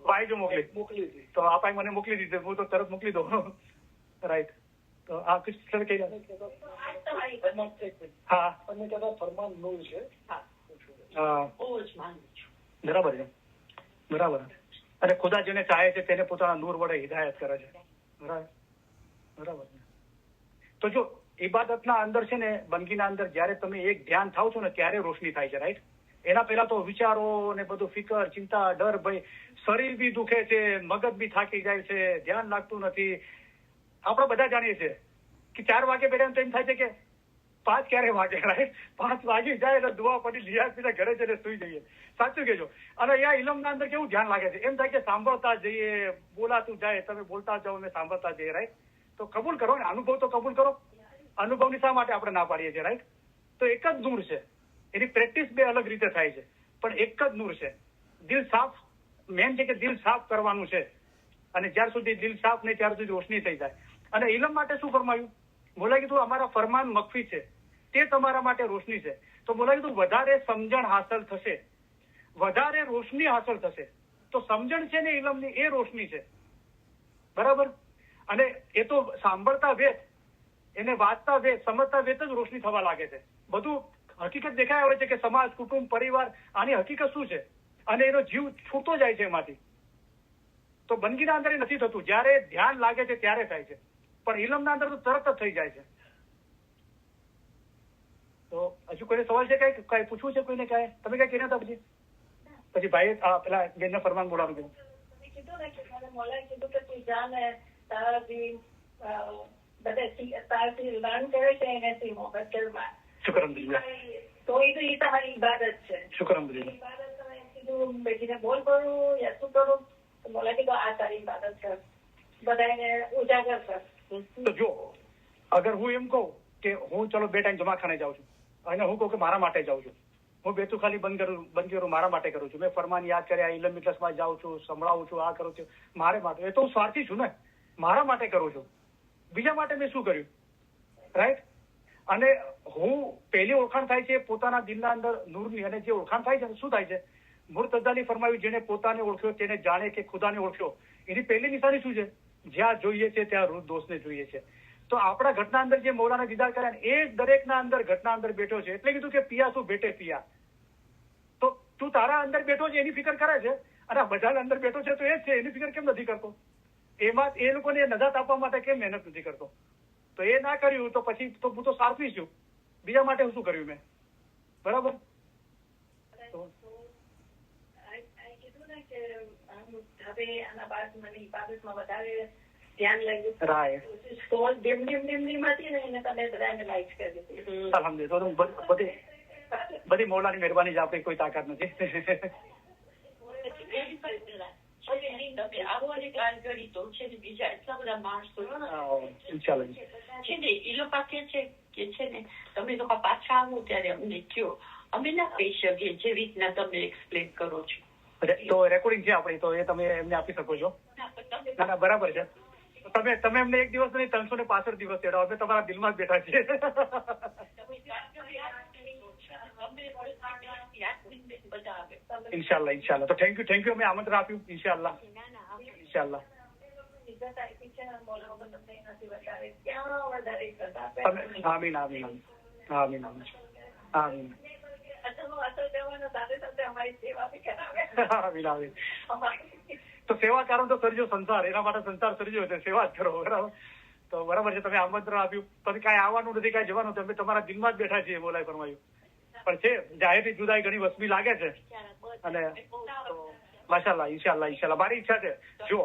[SPEAKER 1] ભાઈ જો મોકલી તો આપાઈ મને મોકલી દીધી, હું તો તરત મોકલી દઉં. રાઈટ. તો આ સર કહી હા ફરમાન નૂર છે. બરાબર છે, બરાબર. અને ખુદા જેને ચાહે છે તેને પોતાના નૂર વડે હિદાયત કરે છે. બરાબર. તો જો ઇબાદતના અંદર છે ને, બંદગીના અંદર જયારે તમે એક ધ્યાન થાવ છો ને ત્યારે રોશની થાય છે. રાઈટ. એના પહેલા તો વિચારો ને બધું ફિકર, ચિંતા, ડર, ભય, શરીર બી દુખે છે, મગજ બી થાકી જાય છે, ધ્યાન લાગતું નથી. આપણે બધા જાણીએ છીએ કે 4 વાગે બેઠા તો એમ થાય છે કે 5 ક્યારે વાગે, રાઈટ? 5 વાગી જાય એટલે દુઆ પડી લિયાઝ પીને ઘરે જઈને સુઈ જઈએ. સાચું કહેજો. અને અહીંયા ઇલમના અંદર કેવું ધ્યાન લાગે છે, એમ થાય કે સાંભળતા જઈએ, બોલાતું જાય, તમે બોલતા જાઓ અમે સાંભળતા જઈએ, રાઈટ? તો કબૂલ કરો ને, અનુભવ તો કબૂલ કરો. અનુભવની શા માટે આપણે ના પાડીએ છીએ, રાઈટ? તો એક જ નૂર છે, એની પ્રેક્ટિસ 2 અલગ રીતે થાય છે, પણ એક જ નૂર છે. દિલ સાફ મેન છે કે દિલ સાફ કરવાનું છે, અને જ્યાર સુધી દિલ સાફ નહીં ત્યાર સુધી રોશની થઈ જાય. અને ઇલમ માટે શું ફરમાયું? મોલા કીધું અમારા ફરમાન મખફી છે, તે તમારા માટે રોશની છે. તો મોલા કીધું વધારે સમજણ હાંસલ થશે, વધારે રોશની હાંસલ થશે. તો સમજણ છે ને ઇલમની, એ રોશની છે, બરાબર? અને એ તો સાંભળતા વેત, એને વાંચતા વેત, સમજતા વેત જ રોશની થવા લાગે છે. બધું હકીકત દેખાય આવે છે કે સમાજ, કુટુંબ, પરિવાર, આની હકીકત શું છે, અને એનો જીવ છૂટતો જાય છે એમાંથી. તો બંદગીના અંદર એ નથી થતું, જયારે ધ્યાન લાગે છે ત્યારે થાય છે, પણ ઇલમના અંદર તો તરત જ થઈ જાય છે. તો હજુ કોઈને સવાલ છે? કઈ પૂછવું છે કોઈને? કઈ તમે કઈ કહેતા હતા? પછી ભાઈ પેલા બેનને ફરમાન બોલાવું કીધું.
[SPEAKER 2] કીધું ને કે મને મોલાએ કીધું કે તું જાને તારાથી તારાથી લર્ન કરે છે એનાથી મોહબ્બતમાં.
[SPEAKER 1] શુક્ર અલ્હમ્દુલિલ્લાહ.
[SPEAKER 2] તો એ તમારી ઇબાદત છે.
[SPEAKER 1] શુક્ર અલ્હમ્દુલિલ્લાહ.
[SPEAKER 2] ઇબાદત તમે કીધું બેટીને બોલ કરું યા શું કરું? તો મોલાએ કીધું આ તારી ઇબાદત કર, બધાને ઉજાગર કર.
[SPEAKER 1] તો જો અગર હું એમ કહું કે હું ચલો 2 ટાઈમ જમાખાને જાઉં છું, અને હું કહું કે મારા માટે જાઉં છું, હું બેતું ખાલી બંધ કરું મારા માટે કરું છું, મેં ફરમાન યાદ કર્યા, ઇલમ ઇજલાસમાં જાઉં છું, સંભળાવું છું, આ કરું છું મારે માટે, એ તો હું સ્વાર્થી છું ને, મારા માટે કરું છું. બીજા માટે મેં શું કર્યું, રાઈટ? અને હું પહેલી ઓળખાણ થાય છે પોતાના દિલના અંદર નૂરની, અને જે ઓળખાણ થાય છે શું થાય છે? મુર્તઝાની ફરમાવ્યું, જેને પોતાને ઓળખ્યો તેને જાણે કે ખુદાને ઓળખ્યો. એની પહેલી નિશાની શું છે? જ્યાં જોઈએ છે ત્યાં રૂહ દોસ્તને જોઈએ છે. તો આપણા ઘટના અંદર જે મૌલાના દીદાર કર્યા એ દરેકના અંદર ઘટના અંદર બેઠો છે. એટલે કીધું કે પિયા શું બેઠે પિયા. તો તું તારા અંદર બેઠો છે એની ફિકર કરે છે, અને બધા અંદર બેઠો છે તો એ જ છે, એની ફિકર કેમ નથી કરતો? એમાં એ લોકોને નજાત આપવા માટે કેમ મહેનત નથી કરતો? તો એ ના કર્યું તો પછી તો હું તો સારફી છું, બીજા માટે શું કર્યું મેં? બરાબર?
[SPEAKER 2] હવે આના બાદ મને ઇબાદતમાં વધારે ધ્યાન લાગ્યું.
[SPEAKER 1] રાઈટ.
[SPEAKER 2] સ્ટોલ ડીમડીમમાંથી ને એને તમે બધાને લાઈક કરી દીધી.
[SPEAKER 1] અલ્હમ્દુલિલ્લાહ. બધી મૌલાની મહેરબાની જ, આપણી કોઈ તાકાત નથી.
[SPEAKER 2] આવો અને કાલ કરી તો છે ને બીજા એટલા બધા માણસો
[SPEAKER 1] ઇન્શાલ્લાહ
[SPEAKER 2] છે ને, એ લોકો કે છે ને તમે લોકો પાછા આવો ત્યારે અમને કયો, અમે ના કહી શકીએ જેવી રીતના તમે એક્સપ્લેન કરો છો.
[SPEAKER 1] તો રેકોર્ડિંગ છે આપણી, તો એ તમે એમને આપી શકો છો. ના બરાબર છે. તમે એમને 1 દિવસ નહીં 365 દિવસ તેડાવો, અમે તમારા દિલમાં જ બેઠા છીએ. ઇન્શાલ્લાહ ઇન્શાલ્લાહ. તો થેન્ક યુ. અમે આમંત્રણ આપ્યું. ઇન્શાલ્લાહ. આમીન આમીન આમીન આમીન. તો સેવા કારણ તો સર્જો સંસાર, એના માટે સંસાર સર્જો છે, સેવા જ કરો. બરાબર? તો બરાબર છે, તમે આમંત્રણ આપ્યું, પછી કાંઈ આવવાનું નથી, કાંઈ જવાનું નથી, અમે તમારા દિલમાં જ બેઠા છીએ. બોલાય ફરમાયું પણ છે, જાહેરથી જુદાઈ ઘણી વસ્તી લાગે છે, અને માશાલ્લાહ ઇન્શાલ્લાહ મારી ઈચ્છા છે, જો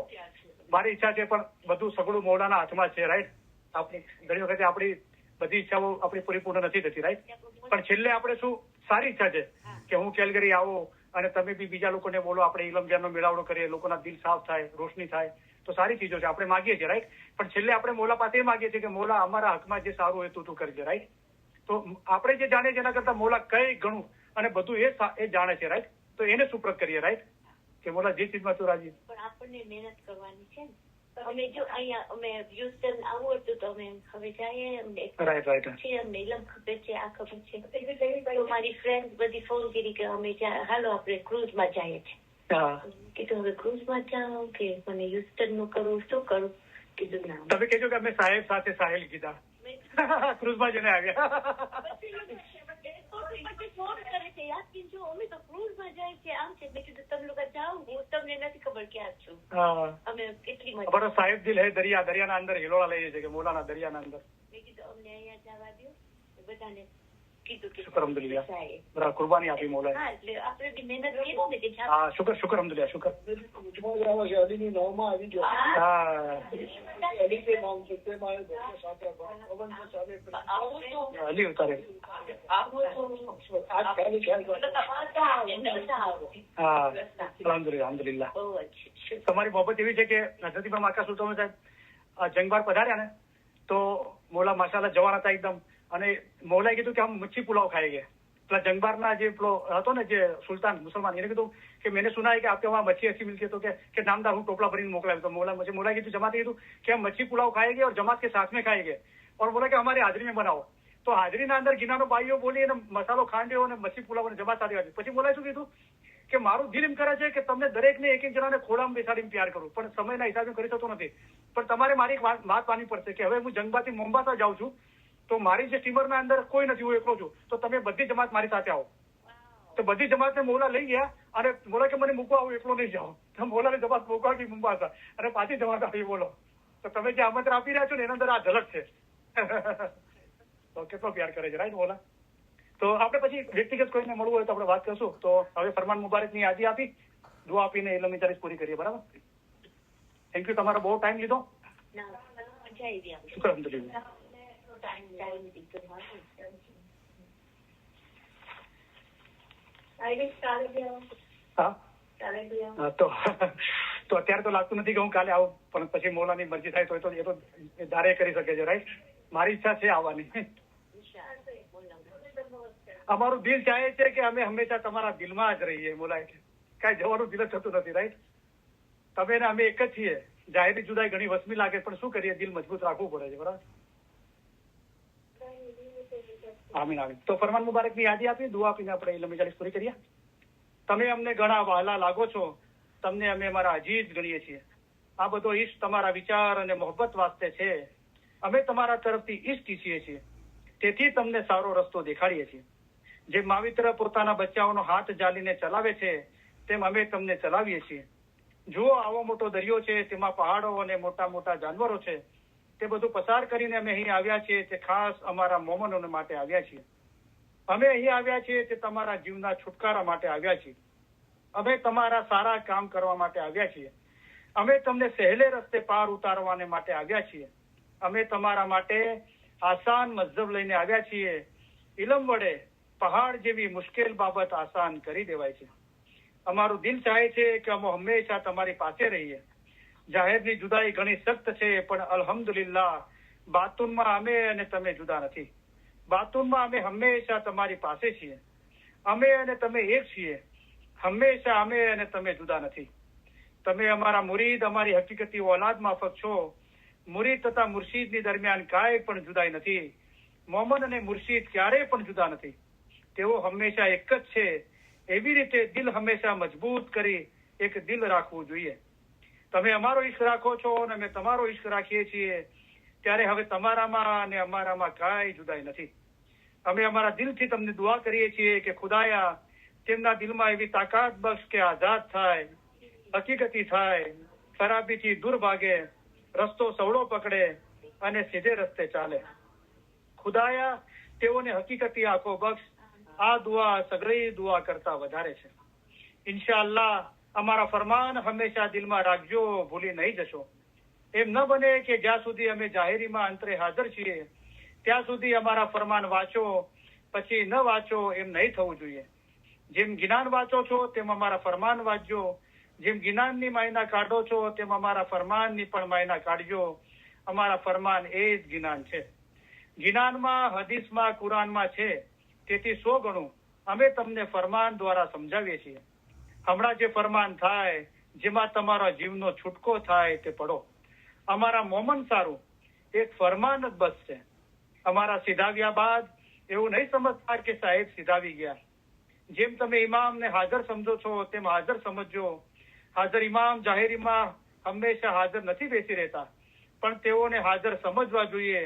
[SPEAKER 1] મારી ઈચ્છા છે, પણ બધું સગળું મૌલાના હાથમાં છે, રાઈટ? આપણી ઘણી વખતે આપણી બધી ઈચ્છાઓ આપણી પરિપૂર્ણ નથી થતી, રાઈટ? પણ છેલ્લે આપણે શું સારી ઈચ્છા છે કે હું કેલગરી આવો અને તમે બી બીજા લોકોને બોલો, આપણે ઇલમ જ્ઞાનનો મેળાવડો કરીએ, લોકોના દિલ સાફ થાય, રોશની થાય, તો સારી ચીજો છે, આપણે માગીએ છીએ, રાઈટ? પણ છેલ્લે આપણે મોલા પાસે એ માગીએ છીએ કે મોલા અમારા હકમાં જે સારું હોય તું કરજે, રાઈટ? તો આપણે જે જાણીએ એના કરતા મોલા કઈ ઘણું અને બધું એ જાણે છે, રાઈટ? તો એને સુપ્રત કરીએ, રાઈટ? કે મોલા જે ચીજમાં તું રાજી.
[SPEAKER 2] પણ આપણને મહેનત કરવાની છે ને. અમે જો અહીંયા અમે હ્યુસ્ટન આવું હતું તો અમે હવે જઈએ, અમને છે, અમને ઇલમ ખબર છે, આ ખબર છે. તો મારી ફ્રેન્ડ બધી ફોન કરી કે અમે હાલો આપણે ક્રુઝમાં જઈએ છીએ. કીધું હવે ક્રુઝમાં જાઉં કે મને હ્યુસ્ટન નું કરું, શું કરું? કીધું ના.
[SPEAKER 1] તમે કહેજો કે અમે સાહેબ સાથે સાહેલ કીધા. ક્રુઝમાં જઈને આવ્યા.
[SPEAKER 2] ફોન કરે છે, યાદ કીધું અમે તો ક્રુઝમાં જાય છે, આમ છે. મેં કીધું તમે લોકો જાઓ, હું તમને નથી ખબર ક્યાં છું. અમે કેટલી મજા.
[SPEAKER 1] બરો સાહેબ દિલ હે દરિયા, દરિયાના અંદર હિલોળા લઈએ છે કે મોલાના દરિયાના અંદર.
[SPEAKER 2] મેં કીધું અમને અહીંયા જવા દો, બધાને કીધું કે
[SPEAKER 1] શુક્ર અલ્હમ્દુલિલ્લાહ.
[SPEAKER 2] સાહેબ.
[SPEAKER 1] બરાબર, કુરબાની આપી મોલાએ.
[SPEAKER 2] હા, એટલે આપણે બી મહેનત કરી ને કે જાતે.
[SPEAKER 1] હા, શુક્ર શુક્ર અલ્હમ્દુલિલ્લાહ, શુક્ર.
[SPEAKER 3] અલીની નોમાં આવી ગયો.
[SPEAKER 1] હા,
[SPEAKER 3] અલી તે નામ છે તેમાં સાથે
[SPEAKER 2] આવું તો
[SPEAKER 1] અલી ઉતારે.
[SPEAKER 2] આવું તો
[SPEAKER 3] આજ ખાલી ખ્યાલ
[SPEAKER 1] હા, અલ્હમ્દુલિલ્લાહ, અલ્હમ્દુલિલ્લાહ.
[SPEAKER 2] બહુ અચ્છી.
[SPEAKER 1] તમારી બાબત એવી છે કે હઝરત ઇમામ આકા સુલતાન સાહેબ જંગબાર પધાર્યા ને તો મોલા માશાલ્લાહ જવાન હતા એકદમ, અને મોલાએ કીધું કે હમ મચ્છી પુલાવ ખાएंगे. પેલા જંગબારના જે પેલો હતો ને જે સુલતાન મુસલમાન, એને કીધું કે મેને સુના है कि आपके वहाँ मच्छी अच्छी मिलती है, तो કે नामदार હું ટોપલા ભરીને મોકલાવ્યું. તો મોલાએ કીધું, જમાતે કીધું કે हम मच्छी पुलाव खाएंगे और जमात के साथ में खाएंगे, और बोला कि हमारी हाजरी में बनाओ. તો હાજરીના અંદર ગિનાનો બાઈઓ બોલી અને મસાલો ખાંડ્યો અને મચ્છી પુલાવ અને જમાત સાથે આવી. પછી મોલાએ શું કીધું કે મારું દિલ એમ કરે છે કે તમને દરેકને એક એક જણાને ખોળામાં બેસાડીને પ્યાર કરું, પણ સમયના હિસાબે કરી શકતો નથી. પણ તમારે મારી એક વાત માનવી પડશે કે હવે હું જંગબાથી મોમ્બાસા જાઉં છું, તો મારી જે સ્ટીમરના અંદર કોઈ નથી, હું એકલો છું. તો તમે બધી જમાત મારી સાથે આવો. તો બધી જમાતને મોલા લઈ ગયા અને મોલા કે મને મૂકવા આવું, એકલો નહીં જાઓ. તો મોલાને જમાત મૂકવા ગઈ મોમ્બાસા અને પાછી જમાત આવી. બોલો, તો તમે જે આમંત્રણ આપી રહ્યા છો ને એના અંદર આ ઝલક છે. તો કેટલો પ્યાર કરે છે, રાઈટ મોલા. તો આપણે પછી વ્યક્તિગત કોઈને મળવું હોય તો આપણે વાત કરશું. તો હવે ફરમાન મુબારકની યાદી આપી, દુઆ આપીને ઇલ્મ ચાલીસ પૂરી કરીએ. બરાબર, થેન્ક યુ. તમારો બહુ ટાઈમ લીધો.
[SPEAKER 2] મજા આવી આપણે.
[SPEAKER 1] શુક્ર અલ્હમ્દુલિલ્લાહ.
[SPEAKER 2] ટાઈમ દીધો.
[SPEAKER 1] હા, તો અત્યારે તો લાગતું નથી કે હું કાલે આવું, પણ પછી મોલાની મરજી થાય તો એ તો ધારે કરી શકે છે, રાઈટ. મારી ઈચ્છા છે આવવાની. અમારું દિલ ચાહે છે કે અમે હંમેશા તમારા દિલમાં જ રહીએ. મોલાએ કાંઈ જવાનું દિલ જ થતું નથી, રાઈટ. તમે ને અમે એક જ છીએ. જાહેરી જુદાઈ ઘણી વસમી લાગે, પણ શું કરીએ, દિલ મજબૂત રાખવું પડે છે. બરાબર, આમીન આમીન. તો ફરમાન મુબારકની યાદી આપી, દુઆ આપીને આપણે ઇલ્મ ચાલીસ પૂરી કરીએ. તમે અમને ઘણા વહાલા લાગો છો, તમને અમે અમારા અજીજ ગણીએ છીએ. આ બધો ઈશ્ક તમારા વિચાર અને મોહબ્બત વાસ્તે છે. અમે તમારા તરફથી ઈશ્ક ઈચ્છીએ છીએ, તેથી તમને સારો રસ્તો દેખાડીએ છીએ. જેમ માવિત્ર પોતાના બચ્ચાઓનો હાથ જાલીને ચલાવે છે, તેમ અમે તમને ચલાવીએ છીએ. જુઓ, આવો મોટો દરિયો છે, તેમાં પહાડો અને મોટા મોટા જાનવરો છે. તે બધું પસાર કરીને અમે અહીં આવ્યા છીએ, તે ખાસ અમારા મોમનોને માટે આવ્યા છીએ. અમે અહીં આવ્યા છીએ તે તમારા જીવના છુટકારા માટે આવ્યા છીએ. અમે તમારા સારા કામ કરવા માટે આવ્યા છીએ. અમે તમને સહેલે રસ્તે પાર ઉતારવાને માટે આવ્યા છીએ. અમે તમારા માટે આસાન મઝહબ લઈને આવ્યા છીએ. ઇલમ વડે પહાડ જેવી મુશ્કેલ બાબત આસાન કરી દેવાય છે. અમારું દિલ ચાહે છે કે અમે હંમેશા તમારી પાસે રહીએ. જાહેરની જુદાઈ ઘણી સખ્ત છે, પણ અલ્હમ્દુલિલ્લાહ બાતુનમાં અમે અને તમે જુદા નથી. બાતુનમાં અમે હંમેશા તમારી પાસે છીએ. અમે અને તમે એક છીએ. હંમેશા અમે અને તમે જુદા નથી. તમે અમારા મુરીદ, અમારી હકીકતી ઓલાદ માફક છો. મુરીદ તથા મુર્શીદની દરમિયાન કાંઈ પણ જુદાઈ નથી. મોમન અને મુર્શીદ ક્યારેય પણ જુદા નથી. તેઓ હંમેશા એક જ છે. એવી રીતે દિલ હંમેશા મજબૂત કરી એક દિલ રાખવું જોઈએ. તમે અમારો ઈશ્ક રાખો છો અને અમે તમારો ઈશ્ક રાખીએ છીએ. ત્યારે હવે તમારામાં અને અમારામાં કાંઈ જુદાઈ નથી. અમે અમારા દિલથી તમને દુઆ કરીએ છીએ કે ખુદાયા તેમના દિલમાં એવી તાકાત બક્ષ કે આઝાદ થાય, હકીકતી થાય, ખરાબીથી દૂર ભાગે, રસ્તો સવળો પકડે અને સીધે રસ્તે ચાલે. ખુદાયા તેઓને હકીકતી આંખો બક્ષ. આ દુઆ સગળી દુઆ કરતા વધારે છે. ઇન્શાઅલ્લાહ અમારા ફરમાન હંમેશા દિલમાં રાખજો, ભૂલી નહીં જશો. એમ ન બને કે જ્યાં સુધી અમે જાહેરીમાં અંતરે હાજર છીએ ત્યાં સુધી અમારા ફરમાન વાંચો, પછી ન વાંચો, એમ નહીં થવું જોઈએ. જેમ જ્ઞાન વાંચો છો તેમ અમારા ફરમાન વાંચજો. જેમ જ્ઞાનની માયના કાઢો છો તેમ અમારા ફરમાનની પણ માયના કાઢજો. અમારા ફરમાન એ જ જ્ઞાન છે. જ્ઞાનમાં, હદીસમાં, કુરાનમાં છે. તેથી 100 ગણું અમે તમને ફરમાન દ્વારા સમજાવીએ છીએ. હમણાં જે ફરમાન થાય, જેમાં તમારા જીવનો છૂટકો થાય તે પડો. અમારા મોમન સારું એક ફરમાન જ બસ છે. અમારા સીધાવ્યા બાદ એવું નહીં સમજતા કે સાહેબ સીધાવી ગયા. જેમ તમે ઇમામને હાજર સમજો છો તેમ હાજર સમજો. હાજર ઇમામ જાહેરીમાં હંમેશા હાજર નથી બેસી રહેતા, પણ તેઓને હાજર સમજવા જોઈએ.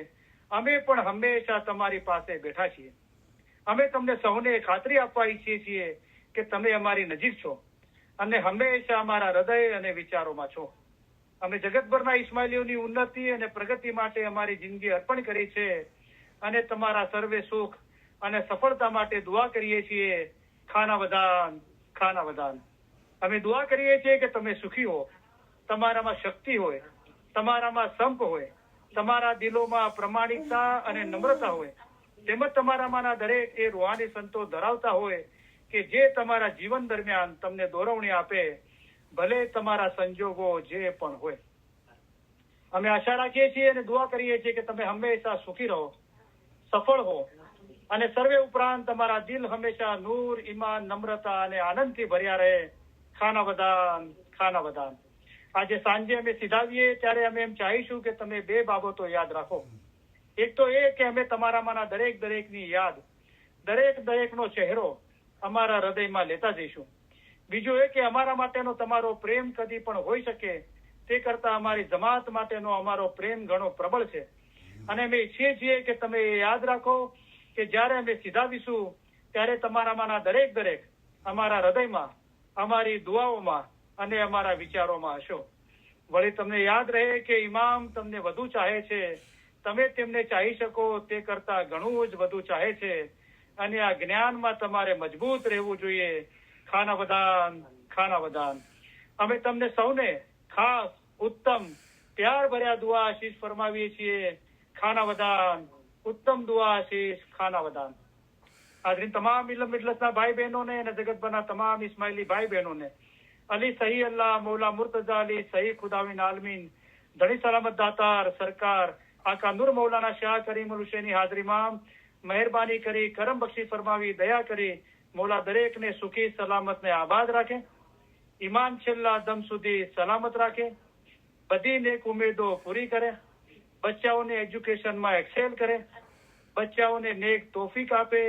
[SPEAKER 1] અમે પણ હંમેશા તમારી પાસે બેઠા છીએ. અમે તમને સૌને ખાતરી આપવા ઈચ્છીએ છીએ કે તમે અમારી નજીક છો અને હંમેશા અમારા હૃદય અને વિચારોમાં છો. અમે જગતભરના ઇસ્માઇલીઓની ઉન્નતિ અને પ્રગતિ માટે અમારી જિંદગી અર્પણ કરી છે અને તમારા સર્વે સુખ, અને સફળતા માટે દુઆ કરીએ છીએ. ખાના વદાન, ખાના વદાન. અમે દુઆ કરીએ છીએ કે તમે સુખી હો, તમારામાં શક્તિ હોય, તમારામાં સંપ હોય, તમારા દિલોમાં પ્રમાણિકતા અને નમ્રતા હોય, તેમજ તમારામાંના દરેક એ રૂહાની સંતો ધરાવતા હોય કે જે તમારા જીવન દરમિયાન તમને દોરવણી આપે, ભલે તમારા સંજોગો જે પણ હોય. અમે આશા રાખીએ છીએ અને દુઆ કરીએ છીએ કે તમે હંમેશા સુખી રહો, સફળ હો અને સર્વે ઉપરાંત તમારા દિલ હંમેશા નૂર, ઈમાન, નમ્રતા અને આનંદથી ભર્યા રહે. ખાના વદાન, ખાના વદાન. આજે સાંજે અમે સીધાવીએ ત્યારે અમે એમ ચાહીશું કે તમે 2 બાબતો યાદ રાખો. એક તો એ કે અમે તમારામાંના દરેકની યાદ, દરેકનો ચહેરો અમારા હૃદયમાં લેતા જઈશું. બીજું એ કે અમારા માટેનો તમારો પ્રેમ કદી પણ હોઈ શકે તે કરતા અમારી જમાત માટેનો અમારો પ્રેમ ઘણો પ્રબળ છે. અને અમે ઈચ્છીએ છીએ કે તમે એ યાદ રાખો કે જ્યારે અમે સીધાવીશું ત્યારે તમારામાંના દરેક અમારા હૃદયમાં, અમારી દુઆઓમાં અને અમારા વિચારોમાં હશો. વળી તમને યાદ રહે કે ઇમામ તમને વધુ ચાહે છે, તમે તેમને ચાહી શકો તે કરતા ઘણું જ વધુ ચાહે છે. અને આ જ્ઞાનમાં તમારે મજબૂત રહેવું જોઈએ. ખાના વદાન, ખાના વદાન. અમે તમને સૌને ખાસ, ઉત્તમ, પ્યાર ભર્યા દુઆ આશીષ ફરમાવીએ છીએ. ખાના વદાન, ઉત્તમ દુઆ આશીષ, ખાના વદાન. હાજરીન તમામ ઇલ્મ ઇજલસના ભાઈ બહેનોને અને જગતભરના તમામ ઇસ્માઇલી ભાઈ બહેનોને અલી સહી અલ્લાહ મૌલા મુર્તઝા અલી સહી ખુદાવિન આલમીન ધણી સલામત દાતાર સરકાર આકા નૂર મૌલાના શાહ કરીમુલ હુસૈની હાજરીમાં મહેરબાની કરી, કરમ બક્ષી ફરમાવી, દયા કરી મૌલા દરેકને સુખી સલામત ને આબાદ રાખે, ઈમાન છેલ્લા દમ સુધી સલામત રાખે, બધી નેક ઉમેદો પૂરી કરે, બચ્ચાઓને એજ્યુકેશનમાં એક્સેલ કરે, બચ્ચાઓને નેક તોફીક આપે,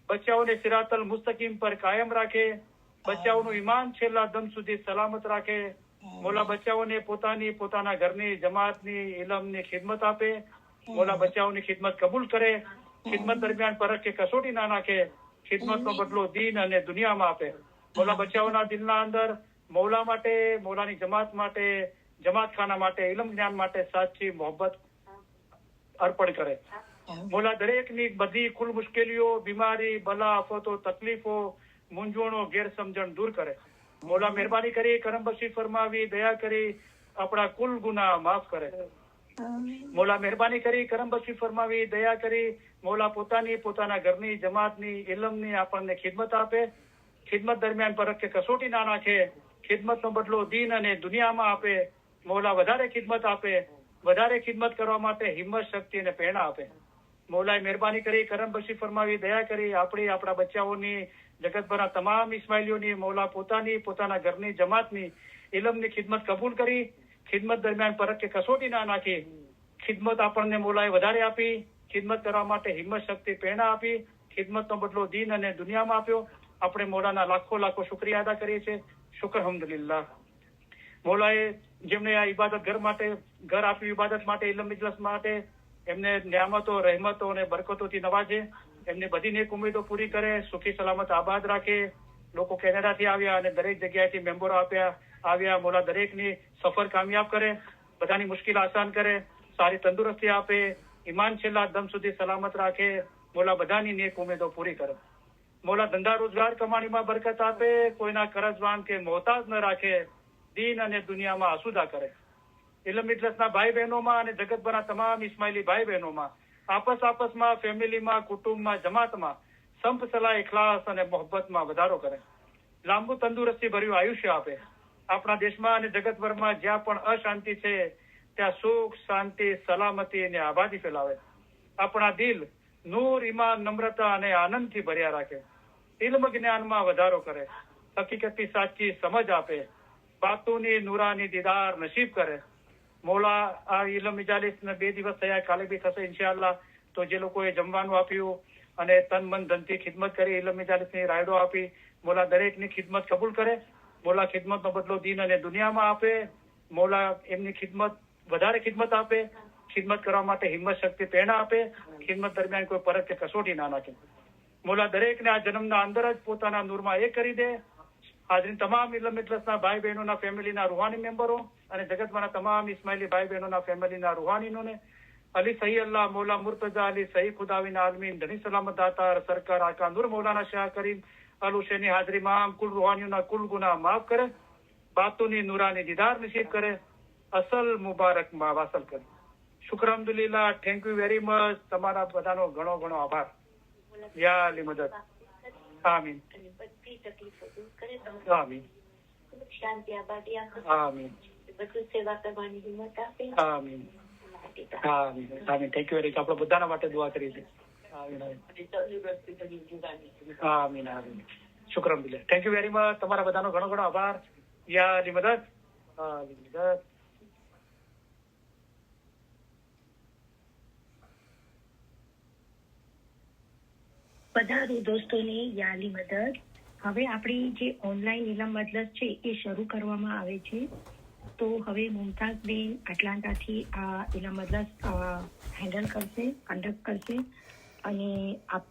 [SPEAKER 1] બચ્ચાઓને સિરાતલ મુસ્તકીમ પર કાયમ રાખે, બચ્ચાઓનું ઈમાન છેલ્લા દમ સુધી સલામત રાખે. મોલા બચ્ચાઓને પોતાના ઘરની, જમાતની, ઇલમની ખિદમત આપે. મોલા બચ્ચાઓની ખિદમત કબૂલ કરે, ખિદમત દરમિયાન પરખ કે કસોટી ના નાખે, ખિદમતનો બદલો દીન અને દુનિયામાં આપે. મોલા બચ્ચાઓના દિલના અંદર મૌલા માટે, મૌલાની જમાત માટે, જમાત ખાના માટે, ઇલમ જ્ઞાન માટે સાચી મોહબ્બત અર્પણ કરે. મોલા દરેકની બધી કુલ મુશ્કેલીઓ, બીમારી, બલા, આફતો, તકલીફો, મૂંઝવણો, ગેરસમજણ દૂર કરે. મોલા મહેરબાની કરી, કરમ બક્ષી ફરમાવી, દયા કરી આપણા કુલ ગુનાહ માફ કરે. મોલા મહેરબાની કરી, કરમ બક્ષી ફરમાવી, દયા કરી મોલા પોતાના ઘરની, જમાતની, ઇલમની આપણને ખિદમત આપે. ખિદમત દરમિયાન પરખ કે કસોટી ના નાખે, ખિદમતનો બદલો દીન અને દુનિયામાં આપે. મોલા વધારે ખિદમત આપે, વધારે ખિદમત કરવા માટે હિંમત, શક્તિ અને પ્રેરણા આપે. મોલાએ મહેરબાની કરી, કરમ બક્ષી ફરમાવી, દયા કરી આપણા બચ્ચાઓની, જગતભરના તમામ ઇસ્માઇલીઓની મૌલા પોતાના ઘરની, જમાતની, ઇલમની ખિદમત કબૂલ કરી. ખિદમત દરમિયાન પરખ કે કસોટી ના નાખી, ખિદમત આપણને મોલાએ વધારે આપી. ખિદમત કરવા માટે હિંમત, શક્તિ, પ્રેરણા આપી. ખિદમતનો બદલો દીન અને દુનિયામાં આપ્યો. આપણે મોલાના લાખો શુક્રિયા અદા કરીએ છીએ. શુક્ર અલ્હમ્દુલિલ્લાહ. મોલાએ જેમને આ ઇબાદત ઘર આપ્યું, ઇબાદત માટે, ઇલમ ઇજલસ માટે, એમને નિયામતો, રહેમતો અને બરકતોથી નવાજે. એમની બધી નેક ઉમેદો પૂરી કરે, સુખી સલામત આબાદ રાખે. લોકો કેનેડાથી આવ્યા અને દરેક જગ્યાએથી મેમ્બરો આવ્યા. મોલા દરેકની સફર કામયાબ કરે, બધાની મુશ્કેલ આસાન કરે, સારી તંદુરસ્તી આપે, ઈમાન છેલ્લા દમ સુધી સલામત રાખે. મોલા બધાની નેક ઉમેદો પૂરી કરે. મોલા ધંધા રોજગાર કમાણીમાં બરકત આપે, કોઈના કરજવાન કે મોહતાજ ન રાખે, દીન અને દુનિયામાં આસુદા કરે. ઇલમ ઇજલસના ભાઈ બહેનોમાં અને જગતભરના તમામ ઇસ્માઇલી ભાઈ બહેનોમાં આપસમાં, ફેમિલીમાં, કુટુંબમાં, જમાતમાં સંપ, સલાહ, ઇખલાસ અને મોહબ્બતમાં વધારો કરે. લાંબુ તંદુરસ્તી ભર્યું આયુષ્ય આપે. આપણા દેશમાં અને જગતભરમાં જ્યાં પણ અશાંતિ છે ત્યાં સુખ, શાંતિ, સલામતી અને આબાદી ફેલાવે. આપણા દિલ નૂર, ઈમાન, નમ્રતા અને આનંદથી ભર્યા રાખે. ઇલ્મ જ્ઞાનમાં વધારો કરે, હકીકતની સાચી સમજ આપે, બાતુની નૂરાની દીદાર નસીબ કરે. મોલા આ ઇલમ મિજાલિસને 2 દિવસ થયા, કાલે બી થશે ઇન્શાઅલ્લાહ. તો જે લોકોએ જમવાનું આપ્યું અને તન મન ધનથી ખિદમત કરી, ઇલમ મિજાલિસની રાયડો આપી, મોલા દરેકની ખિદમત કબૂલ કરે. મોલા ખિદમતનો બદલો દીન અને દુનિયામાં આપે. મોલા એમની વધારે ખિદમત આપે, ખિદમત કરવા માટે હિંમત, શક્તિ, પ્રેરણા આપે. ખિદમત દરમિયાન કોઈ પરખ કે કસોટી ના નાખે. મોલા દરેકને આ જન્મના અંદર જ પોતાના નૂરમાં એક કરી દે. હાજરીન તમામ ઇલમ ઇજલસના ભાઈ બહેનોના ફેમિલીના રૂહાની મેમ્બરો અને જગતમાંના તમામ ઇસ્માઇલી ભાઈ બહેનોના ફેમિલીના રૂહાનીઓને अली सही अल्लाह मौला मुर्तजा अली सही खुदाविन आलमीन धनी सलामत दातार सरकार आका नूर मौलाना शाह करीम अल हुसैनी हाजरी माम कुल रूहानियों कुल गुनाह माफ करे बातोनी नूरानी दीदार नसीब करे असल मुबारक માં વાસલ કરે શુક્ર અલ્હમ્દુલિલ્લાહ થેન્ક યુ વેરી મચ તમારા બધાનો ઘણો ઘણો આભાર યા અલી મદદ આમીન
[SPEAKER 2] અને બધી તકલીફો દૂર કરે
[SPEAKER 1] આમીન
[SPEAKER 2] શાંતિ આબાદી આપે
[SPEAKER 1] આમીન
[SPEAKER 2] બધું સેવા કરવાની હિંમત આપે
[SPEAKER 1] આમીન આમીન આમીન થેન્ક યુ વેરી મચ આપણે બધાના માટે દુઆ કરી છે આમીન આમીન આમીન શુક્ર અલ્હમ્દુલિલ્લાહ થેન્ક યુ વેરી મચ તમારા બધાનો ઘણો ઘણો આભાર યા અલી મદદ અલી મદદ
[SPEAKER 4] પધારો દોસ્તોને યાલી મદદ. હવે આપણી જે ઓનલાઈન ઇલમ મજલસ છે એ શરૂ કરવામાં આવે છે. તો હવે મુમતાઝબેન એટલાન્ટાથી આ ઇલમ મજલસ હેન્ડલ કરશે, કન્ડક્ટ કરશે અને આપ